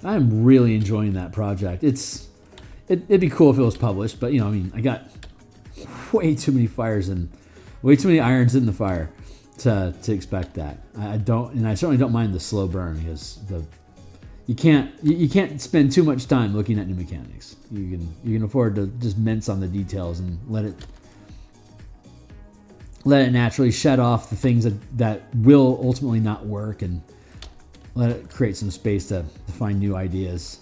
I'm really enjoying that project. It'd be cool if it was published, but you know, I mean, I got way too many way too many irons in the fire to expect that. I certainly don't mind the slow burn because you can't spend too much time looking at new mechanics. You can afford to just mince on the details and let it naturally shed off the things that will ultimately not work and let it create some space to find new ideas.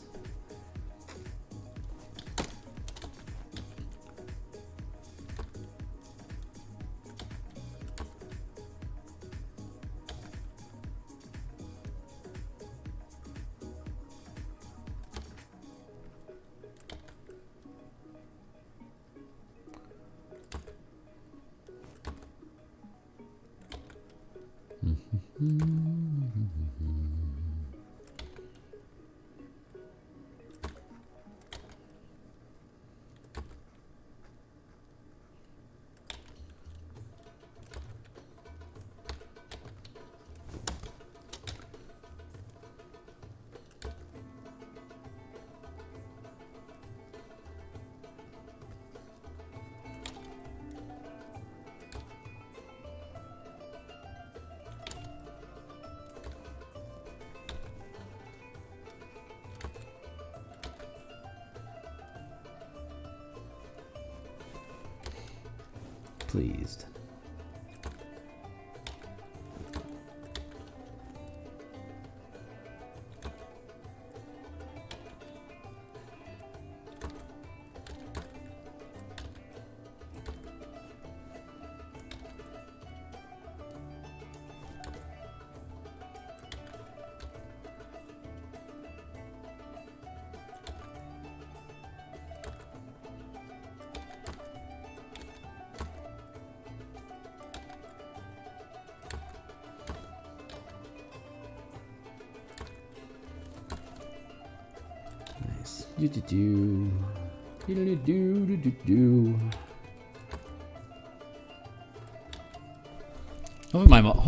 Pleased.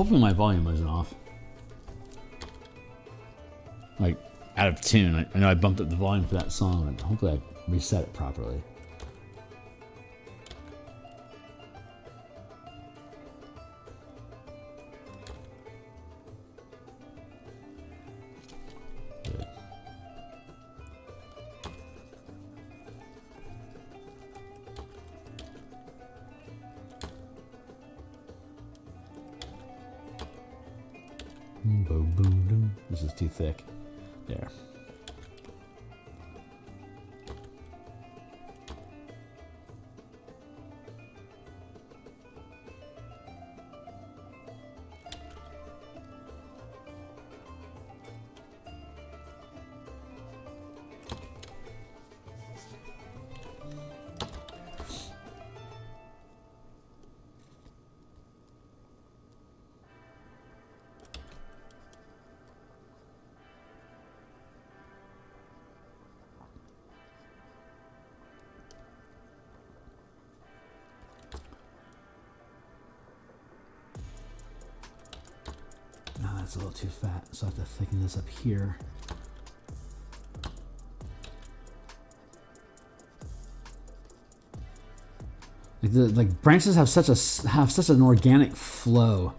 Hopefully my volume wasn't off. Like out of tune. I know I bumped up the volume for that song, and hopefully I reset it properly. Boom, boom, boom. This is too thick. There. That's a little too fat, so I have to thicken this up here. Like branches have such an organic flow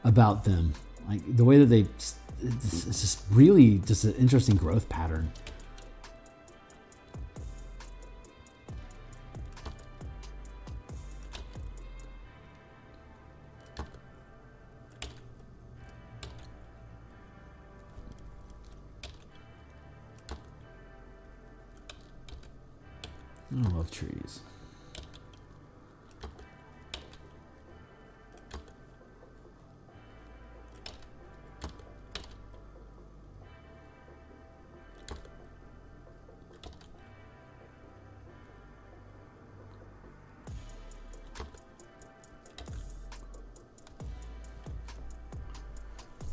about them. Like the way that it's just really just an interesting growth pattern. I love trees.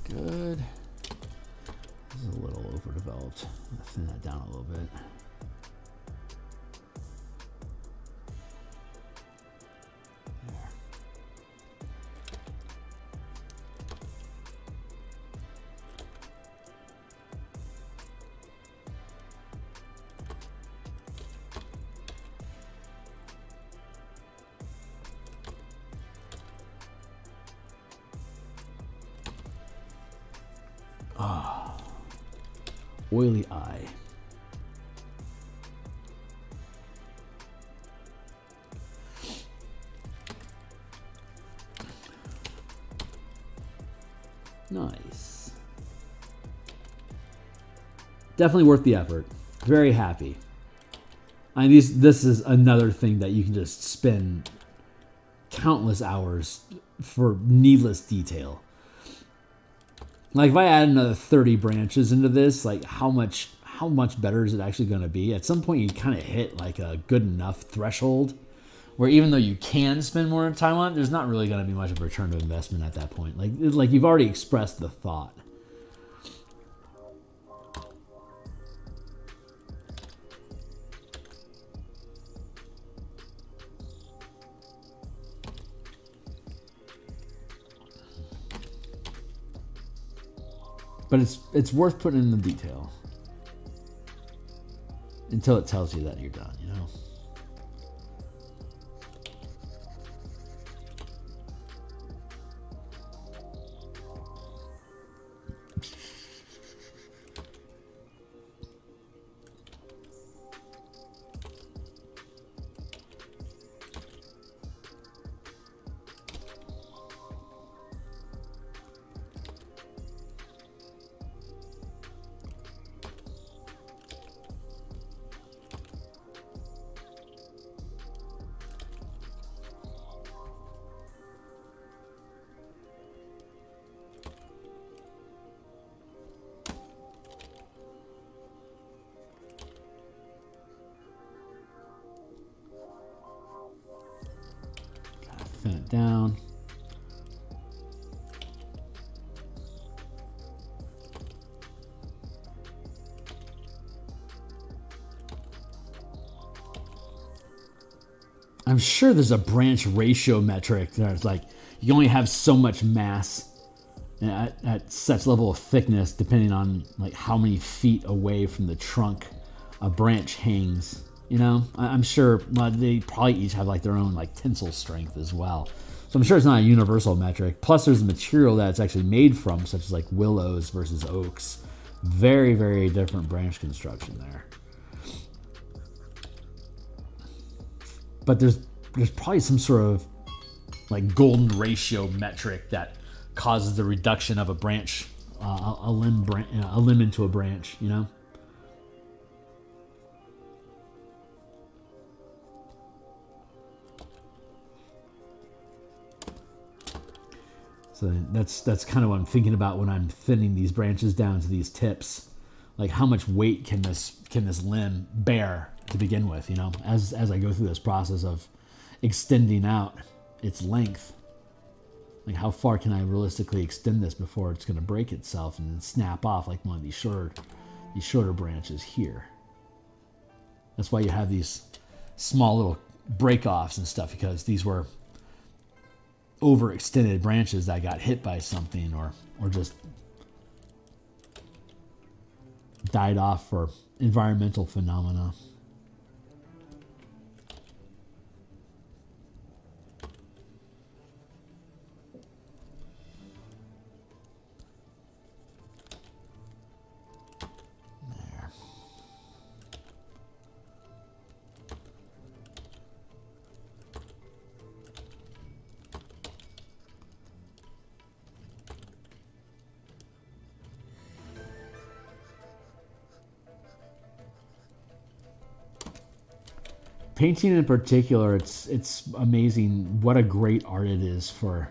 Good. This is a little overdeveloped. I'll thin that down a little bit. Ah, oily eye. Nice. Definitely worth the effort. Very happy. I mean, this is another thing that you can just spend countless hours for needless detail. Like if I add another 30 branches into this, like how much better is it actually going to be? At some point you kind of hit like a good enough threshold where even though you can spend more time on it, there's not really going to be much of a return to investment at that point. Like you've already expressed the thought. But it's worth putting in the detail until it tells you that you're done, you know? Thin it down. I'm sure there's a branch ratio metric that's like you only have so much mass at such level of thickness depending on like how many feet away from the trunk a branch hangs. You know, I'm sure they probably each have like their own like tensile strength as well. So I'm sure it's not a universal metric. Plus there's the material that it's actually made from, such as like willows versus oaks. Very, very different branch construction there. But there's probably some sort of like golden ratio metric that causes the reduction of a branch a limb into a branch, you know. So that's kind of what I'm thinking about when I'm thinning these branches down to these tips. Like, how much weight can this limb bear to begin with, you know, as I go through this process of extending out its length. Like, how far can I realistically extend this before it's going to break itself and then snap off like one of these shorter branches here. That's why you have these small little break-offs and stuff, because these were overextended branches that got hit by something or just died off for environmental phenomena. Painting in particular, it's amazing what a great art it is for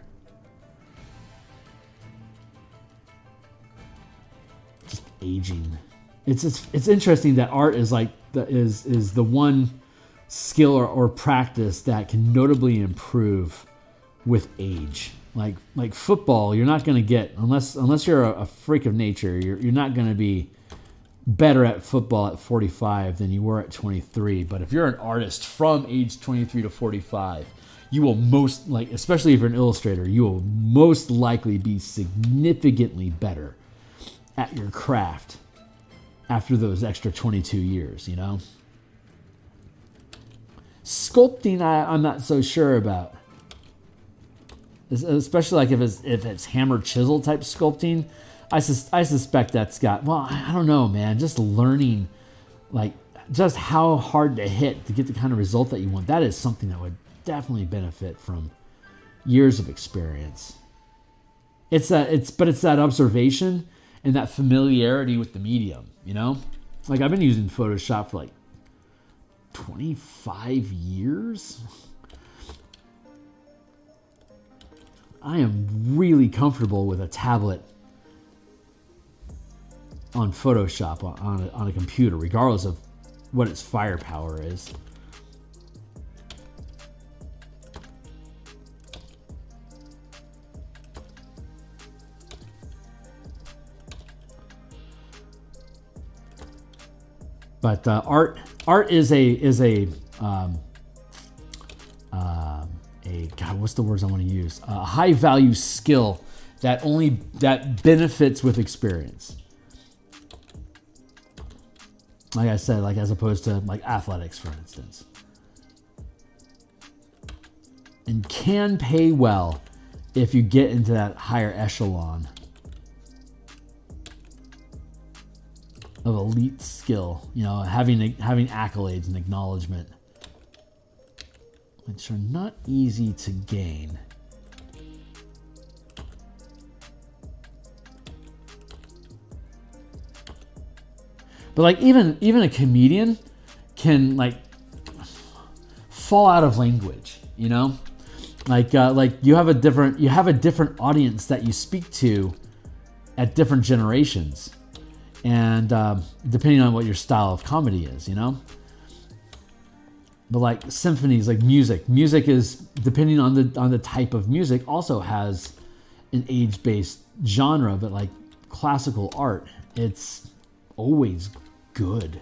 just aging. It's interesting that art is like is the one skill or practice that can notably improve with age. Like football, you're not going to get, unless you're a freak of nature, you're not going to be better at football at 45 than you were at 23. But if you're an artist from age 23 to 45, you will especially if you're an illustrator, you will most likely be significantly better at your craft after those extra 22 years, you know? Sculpting, I'm not so sure about. Especially like if it's hammer chisel type sculpting, I suspect that's got, well, I don't know, man. Just learning, like, just how hard to hit to get the kind of result that you want. That is something that would definitely benefit from years of experience. It's that observation and that familiarity with the medium, you know? Like, I've been using Photoshop for like 25 years. I am really comfortable with a tablet on Photoshop on a computer, regardless of what its firepower is. But art is a God, what's the words I want to use? A high value skill that benefits with experience. Like I said, like as opposed to like athletics, for instance, and can pay well if you get into that higher echelon of elite skill. You know, having accolades and acknowledgement, which are not easy to gain. But like even a comedian can like fall out of language, you know? Like you have a different audience that you speak to at different generations. And depending on what your style of comedy is, you know? But like symphonies, like music is, depending on the type of music, also has an age-based genre. But like classical art, it's always good.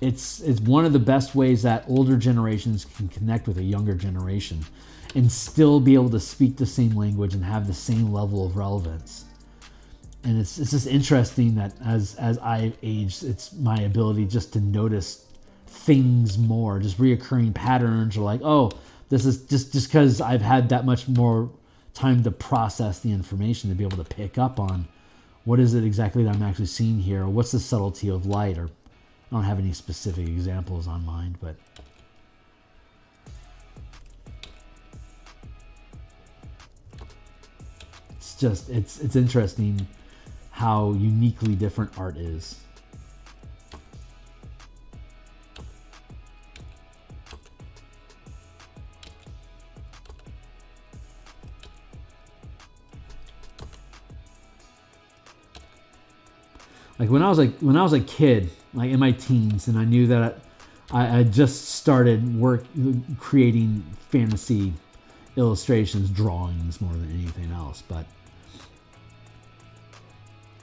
It's one of the best ways that older generations can connect with a younger generation and still be able to speak the same language and have the same level of relevance. And it's just interesting that as I've aged, it's my ability just to notice things more, just reoccurring patterns, or like, oh, this is just because I've had that much more time to process the information to be able to pick up on what is it exactly that I'm actually seeing here, or what's the subtlety of light, or I don't have any specific examples on mind, but just it's interesting how uniquely different art is. Like when I was a kid, like in my teens, and I knew that I just started creating fantasy illustrations, drawings more than anything else. But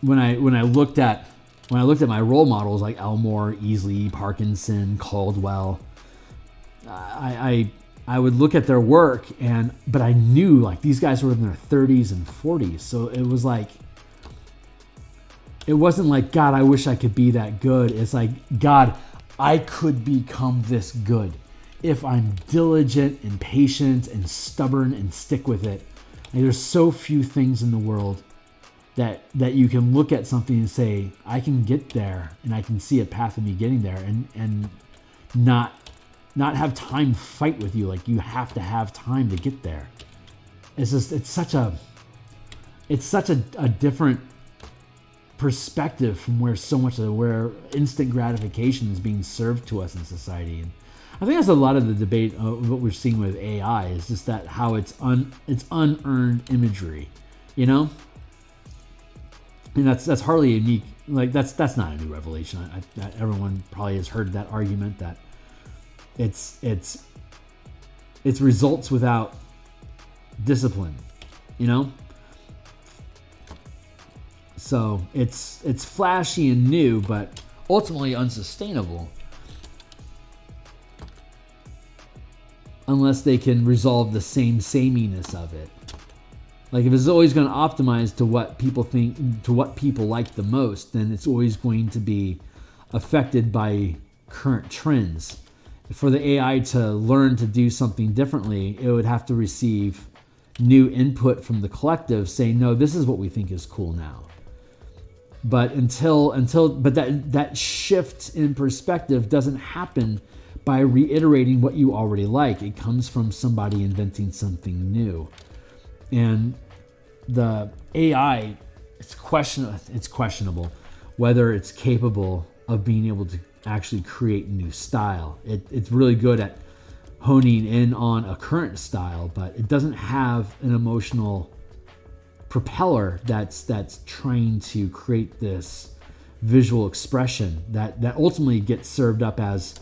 when I looked at my role models like Elmore, Easley, Parkinson, Caldwell, I would look at their work but I knew like these guys were in their 30s and 40s, so it was like. It wasn't like, God, I wish I could be that good. It's like, God, I could become this good if I'm diligent and patient and stubborn and stick with it. Like, there's so few things in the world that you can look at something and say, I can get there, and I can see a path of me getting there, and not have time fight with you. Like, you have to have time to get there. It's such a different perspective from where instant gratification is being served to us in society. And I think that's a lot of the debate of what we're seeing with AI is just that how it's unearned imagery, you know? And that's hardly unique. Like that's not a new revelation. Everyone probably has heard that argument that it's results without discipline, you know? So it's flashy and new, but ultimately unsustainable unless they can resolve the sameness of it. Like if it's always going to optimize to what people think, to what people like the most, then it's always going to be affected by current trends. For the AI to learn to do something differently, it would have to receive new input from the collective saying, no, this is what we think is cool now. But that shift in perspective doesn't happen by reiterating what you already like. It comes from somebody inventing something new. And the AI, it's questionable whether it's capable of being able to actually create new style. It's really good at honing in on a current style, but it doesn't have an emotional propeller that's trying to create this visual expression that ultimately gets served up as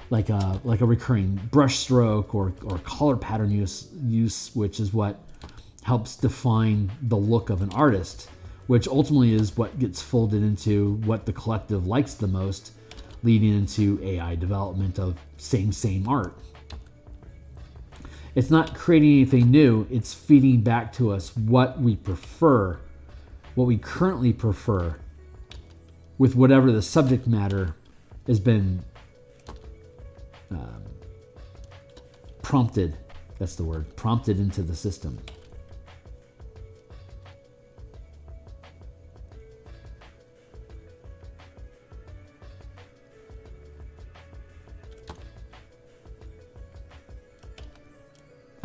like a recurring brush stroke or color pattern use, which is what helps define the look of an artist, which ultimately is what gets folded into what the collective likes the most, leading into AI development of same art. It's not creating anything new, it's feeding back to us what we prefer, what we currently prefer, with whatever the subject matter has been prompted, that's the word, prompted into the system.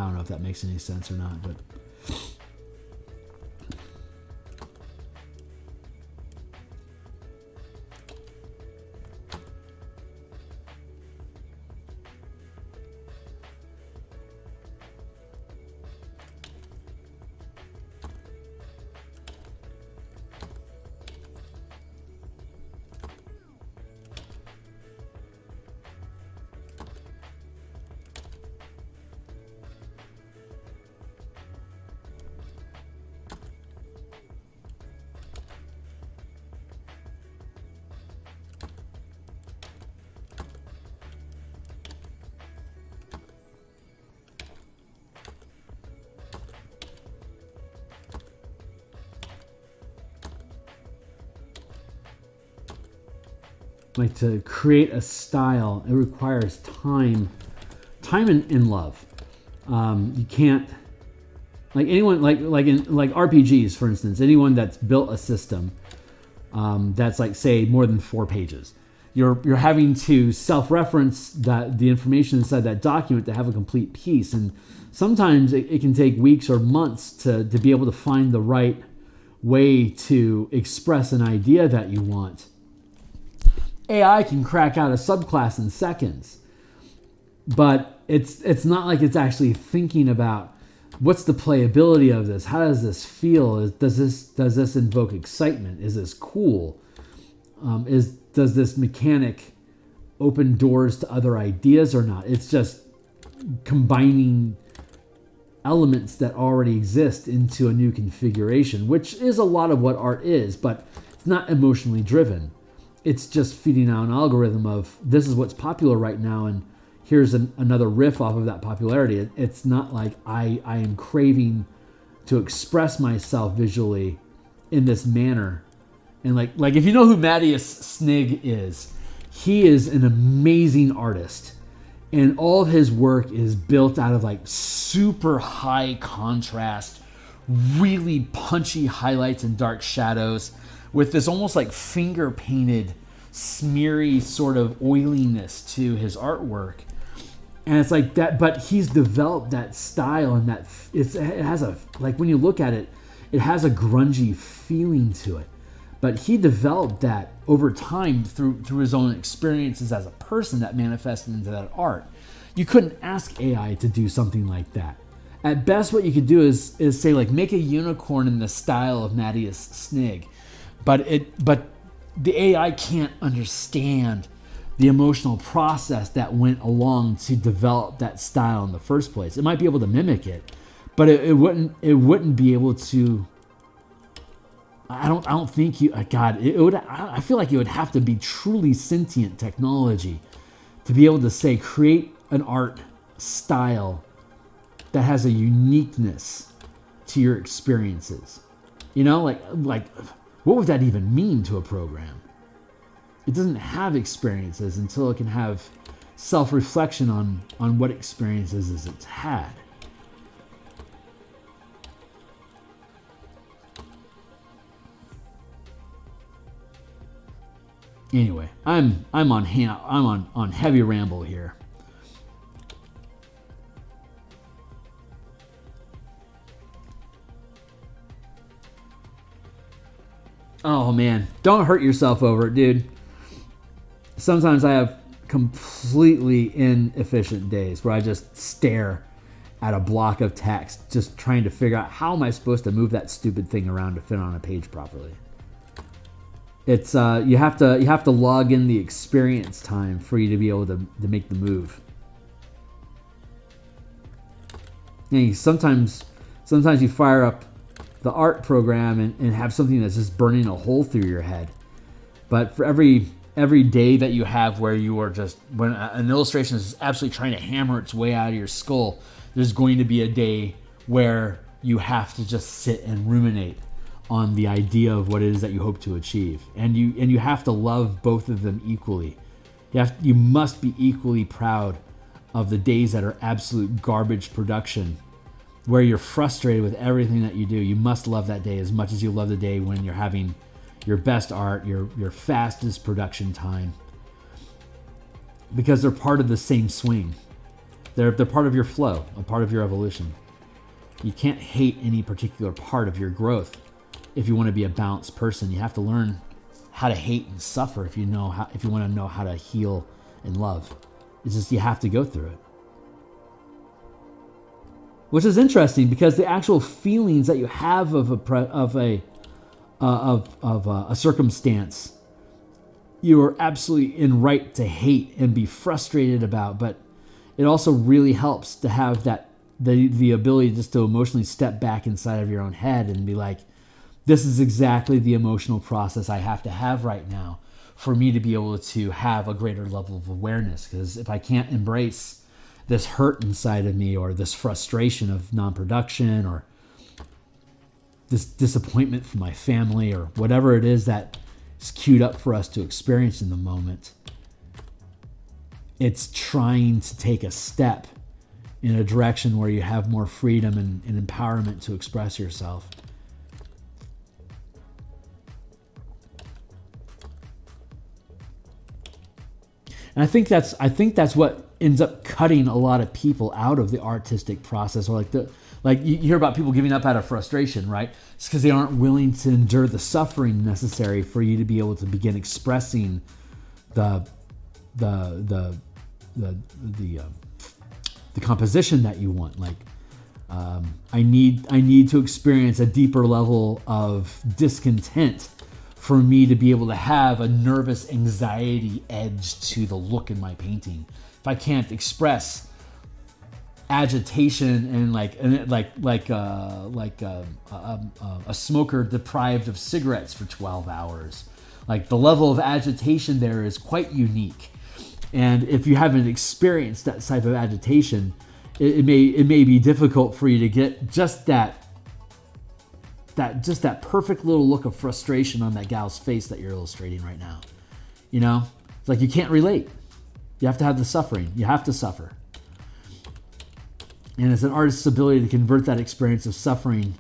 I don't know if that makes any sense or not, but like to create a style, it requires time and love. You can't, like anyone, like RPGs, for instance, anyone that's built a system that's like, say, more than 4 pages, you're having to self-reference the information inside that document to have a complete piece. And sometimes it can take weeks or months to be able to find the right way to express an idea that you want. AI can crack out a subclass in seconds, but it's not like it's actually thinking about what's the playability of this, how does this feel, does this invoke excitement, is this cool, does this mechanic open doors to other ideas or not. It's just combining elements that already exist into a new configuration, which is a lot of what art is, but it's not emotionally driven. It's just feeding out an algorithm of this is what's popular right now, and here's another riff off of that popularity. It's not like I am craving to express myself visually in this manner. And like if you know who Matthias Snig is, he is an amazing artist. And all of his work is built out of like super high contrast, really punchy highlights and dark shadows with this almost like finger painted, smeary sort of oiliness to his artwork. And it's like that, but he's developed that style, and that it has a, like when you look at it, it has a grungy feeling to it. But he developed that over time through his own experiences as a person that manifested into that art. You couldn't ask AI to do something like that. At best, what you could do is say like make a unicorn in the style of Matthias Snig, but the AI can't understand the emotional process that went along to develop that style in the first place. It might be able to mimic it, but it wouldn't be able to. I don't think you. God, it would. I feel like it would have to be truly sentient technology to be able to say create an art style that has a uniqueness to your experiences. You know, like what would that even mean to a program? It doesn't have experiences until it can have self-reflection on what experiences it's had. Anyway, I'm on heavy ramble here. Oh man, don't hurt yourself over it, dude. Sometimes I have completely inefficient days where I just stare at a block of text, just trying to figure out how am I supposed to move that stupid thing around to fit on a page properly. It's you have to log in the experience time for you to be able to make the move. And sometimes you fire up the art program and have something that's just burning a hole through your head. But for every day that you have where you are just, when an illustration is absolutely trying to hammer its way out of your skull, there's going to be a day where you have to just sit and ruminate on the idea of what it is that you hope to achieve. And you have to love both of them equally. You must be equally proud of the days that are absolute garbage production, where you're frustrated with everything that you do. You must love that day as much as you love the day when you're having your best art, your fastest production time, because they're part of the same swing. They're part of your flow, a part of your evolution. You can't hate any particular part of your growth if you want to be a balanced person. You have to learn how to hate and suffer if you want to know how to heal and love. It's just you have to go through it. Which is interesting because the actual feelings that you have of a circumstance, you are absolutely in right to hate and be frustrated about, but it also really helps to have the ability just to emotionally step back inside of your own head and be like, this is exactly the emotional process I have to have right now for me to be able to have a greater level of awareness. Because if I can't embrace this hurt inside of me, or this frustration of non-production, or this disappointment from my family, or whatever it is that is queued up for us to experience in the moment, it's trying to take a step in a direction where you have more freedom and empowerment to express yourself. And I think that's what ends up cutting a lot of people out of the artistic process, or like you hear about people giving up out of frustration, right? It's because they aren't willing to endure the suffering necessary for you to be able to begin expressing the composition that you want. Like, I need to experience a deeper level of discontent for me to be able to have a nervous anxiety edge to the look in my painting. If I can't express agitation and a smoker deprived of cigarettes for 12 hours, like the level of agitation there is quite unique. And if you haven't experienced that type of agitation, it may be difficult for you to get just that perfect little look of frustration on that gal's face that you're illustrating right now. You know, it's like you can't relate. You have to have the suffering. You have to suffer. And it's an artist's ability to convert that experience of suffering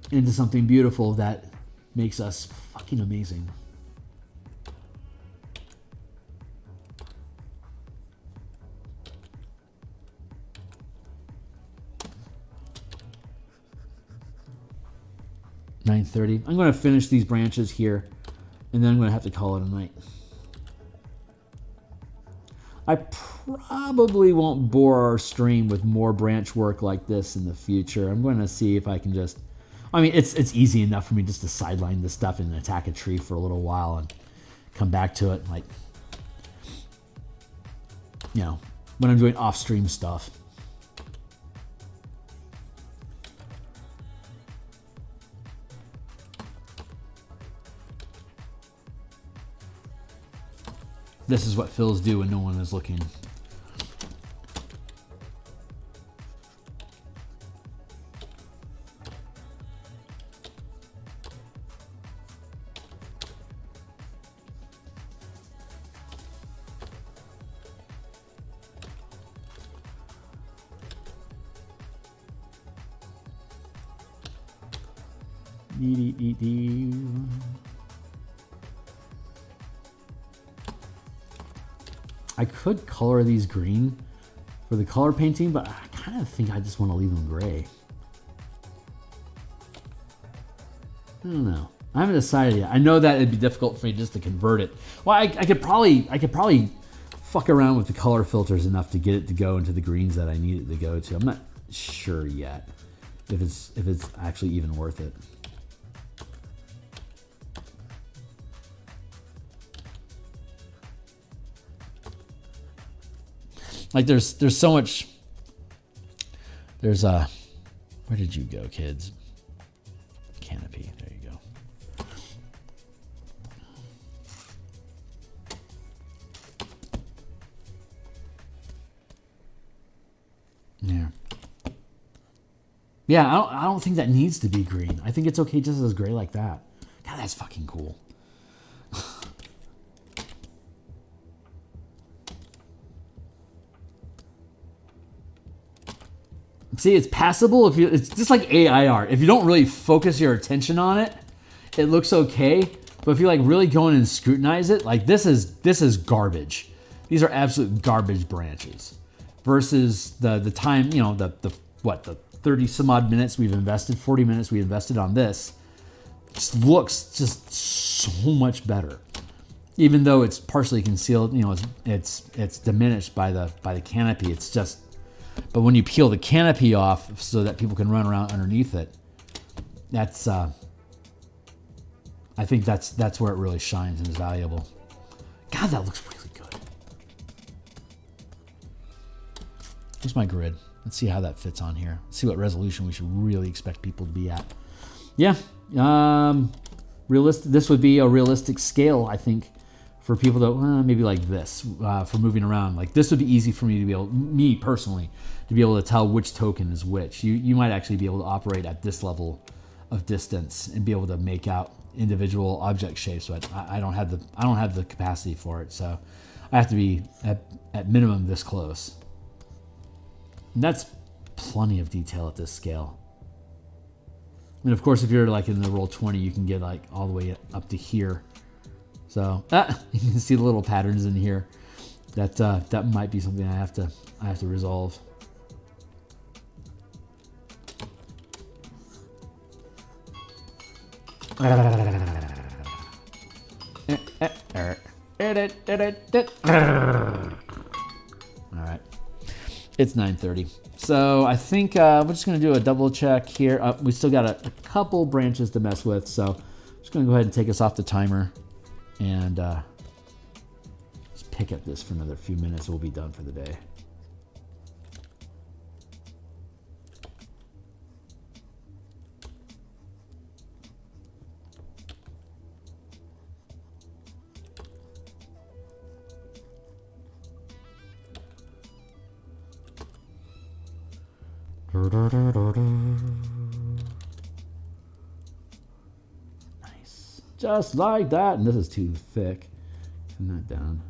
into something beautiful that makes us fucking amazing. $9:30. I'm going to finish these branches here, and then I'm going to have to call it a night. I probably won't bore our stream with more branch work like this in the future. I'm going to see if I can just... I mean, it's easy enough for me just to sideline this stuff and attack a tree for a little while and come back to it, like, you know, when I'm doing off-stream stuff. This is what fills do when no one is looking. I could color these green for the color painting, but I kind of think I just want to leave them gray. I don't know. I haven't decided yet. I know that it'd be difficult for me just to convert it. Well, I could probably fuck around with the color filters enough to get it to go into the greens that I need it to go to. I'm not sure yet if it's actually even worth it. Like there's so much. There's where did you go, kids? Canopy. There you go. Yeah. Yeah, I don't think that needs to be green. I think it's okay just as gray like that. God, that's fucking cool. See, it's passable if you. It's just like AI art. If you don't really focus your attention on it, it looks okay. But if you like really go in and scrutinize it, like this is garbage. These are absolute garbage branches. Versus the time, you know, the 30 some odd minutes we've invested, 40 minutes we invested on this, just looks just so much better. Even though it's partially concealed, you know, it's diminished by the canopy. It's just. But when you peel the canopy off so that people can run around underneath it, that's I think that's where it really shines and is valuable. God, that looks really good. Here's my grid. Let's see how that fits on here. Let's see what resolution we should really expect people to be at. Yeah, realistic. This would be a realistic scale, I think, for people to maybe like this for moving around. Like this would be easy for me to be able, me personally, to be able to tell which token is which. You might actually be able to operate at this level of distance and be able to make out individual object shapes, but I don't have the capacity for it. So I have to be at minimum this close. And that's plenty of detail at this scale. And of course, if you're like in the Roll20, you can get like all the way up to here. So you can see the little patterns in here. That might be something I have to resolve. All right, it's 9:30. So I think we're just going to do a double check here. We still got a couple branches to mess with, so I'm just going to go ahead and take us off the timer and just pick at this for another few minutes. We'll be done for the day. Nice. Just like that. And this is too thick. Turn that down.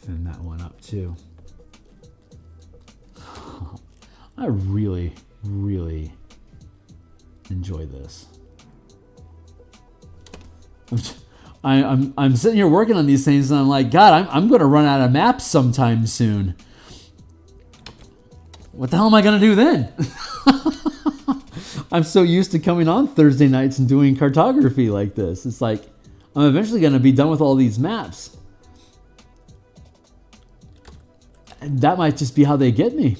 Thin that one up too. I really, really enjoy this. I'm sitting here working on these things and I'm like, God, I'm going to run out of maps sometime soon. What the hell am I going to do then? I'm so used to coming on Thursday nights and doing cartography like this. It's like, I'm eventually going to be done with all these maps. And that might just be how they get me.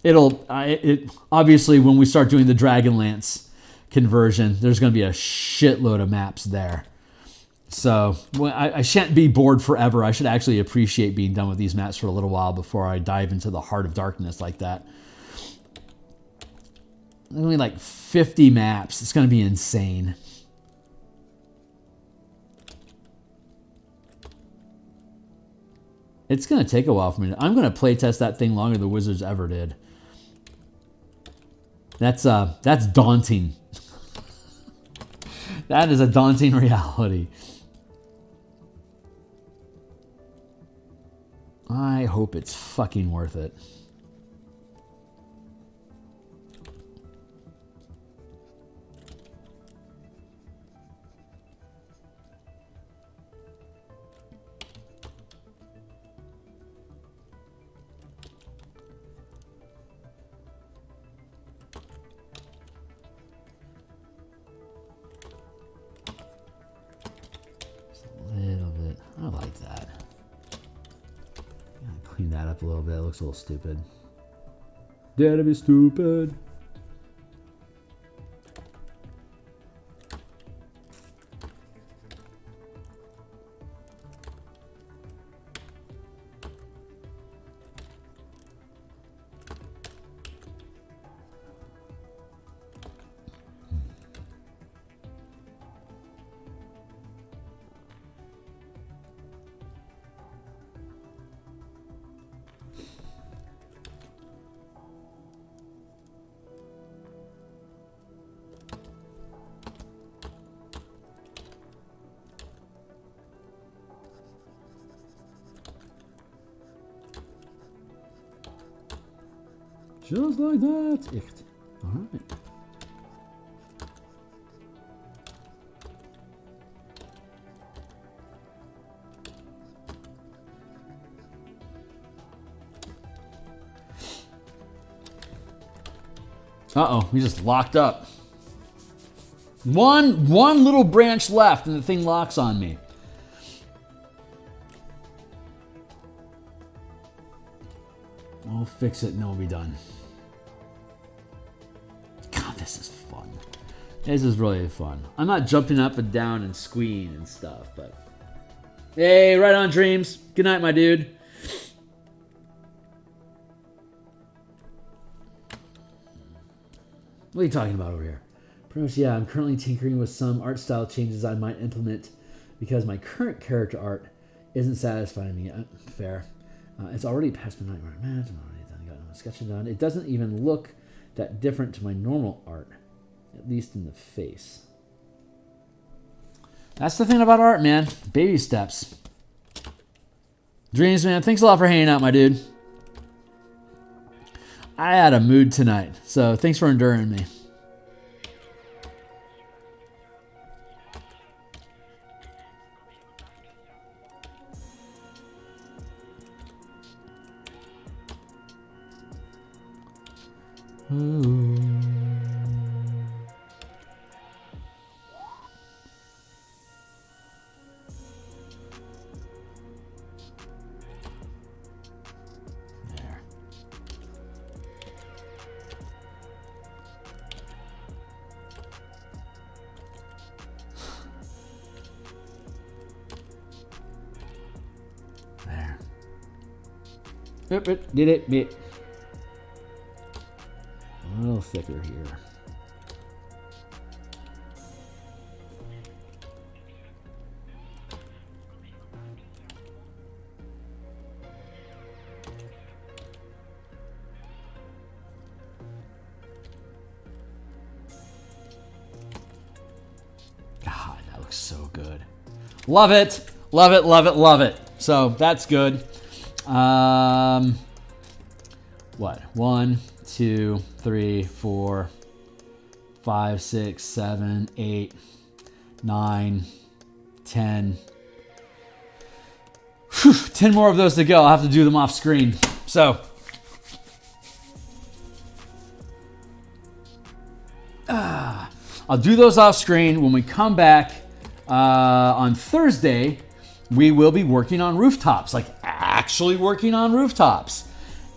It obviously when we start doing the Dragonlance conversion, there's going to be a shitload of maps there. So I shan't be bored forever. I should actually appreciate being done with these maps for a little while before I dive into the heart of darkness like that. Only like 50 maps. It's going to be insane. It's going to take a while for me. I'm going to play test that thing longer than the Wizards ever did. That's daunting. That is a daunting reality. I hope it's fucking worth it. I like that. Clean that up a little bit. It looks a little stupid. That'd be stupid. Just like that. Echt. All right. Uh-oh, we just locked up. One little branch left and the thing locks on me. We'll fix it and then we'll be done. God, this is fun. This is really fun. I'm not jumping up and down and squeeing and stuff, but... Hey, right on, Dreams. Good night, my dude. What are you talking about over here? Pretty much, yeah, I'm currently tinkering with some art style changes I might implement because my current character art isn't satisfying me. Fair. It's already past midnight. I'm already done. Got my sketching done. It doesn't even look that different to my normal art, at least in the face. That's the thing about art, man. Baby steps. Dreams, man. Thanks a lot for hanging out, my dude. I had a mood tonight, so thanks for enduring me. Ooh. There. There. Did it, bit. A little thicker here. God, that looks so good. Love it. Love it, love it, love it. So that's good. What? 1, 2, 3, 4, 5, 6, 7, 8, 9, 10. Whew, 10 more of those to go. I'll have to do them off screen. So, I'll do those off screen. When we come back on Thursday, we will be working on rooftops, like actually working on rooftops.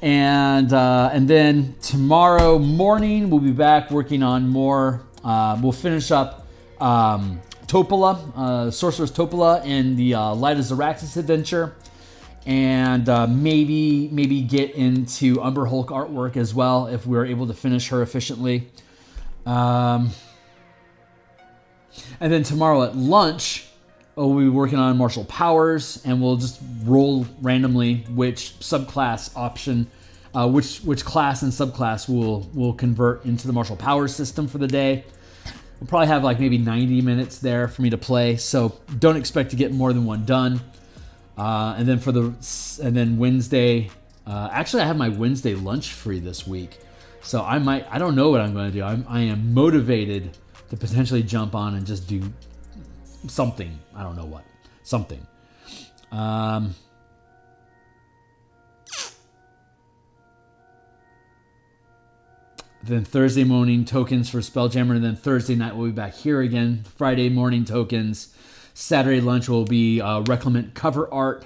And then tomorrow morning, we'll be back working on more. We'll finish up Topola, Sorceress Topola, in the Light of Zaraxis adventure. And maybe get into Umber Hulk artwork as well, if we're able to finish her efficiently. And then tomorrow at lunch, we'll be working on martial powers, and we'll just roll randomly which subclass option, which class and subclass will convert into the martial powers system for the day. We'll probably have like maybe 90 minutes there for me to play, so don't expect to get more than one done. And then Wednesday, actually I have my Wednesday lunch free this week, so I don't know what I'm going to do. I am motivated to potentially jump on and just do something. I don't know what. Something. Then Thursday morning tokens for Spelljammer, and then Thursday night we'll be back here again. Friday morning tokens. Saturday lunch will be Reclamant cover art.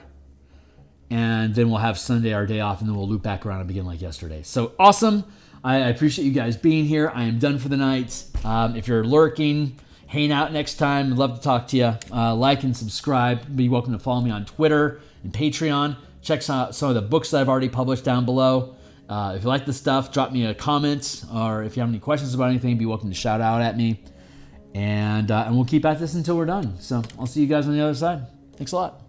And then we'll have Sunday our day off, and then we'll loop back around and begin like yesterday. So awesome. I appreciate you guys being here. I am done for the night. If you're lurking, hang out next time. I'd love to talk to you. Like and subscribe. Be welcome to follow me on Twitter and Patreon. Check out some of the books that I've already published down below. If you like the stuff, drop me a comment, or if you have any questions about anything, be welcome to shout out at me. And we'll keep at this until we're done. So I'll see you guys on the other side. Thanks a lot.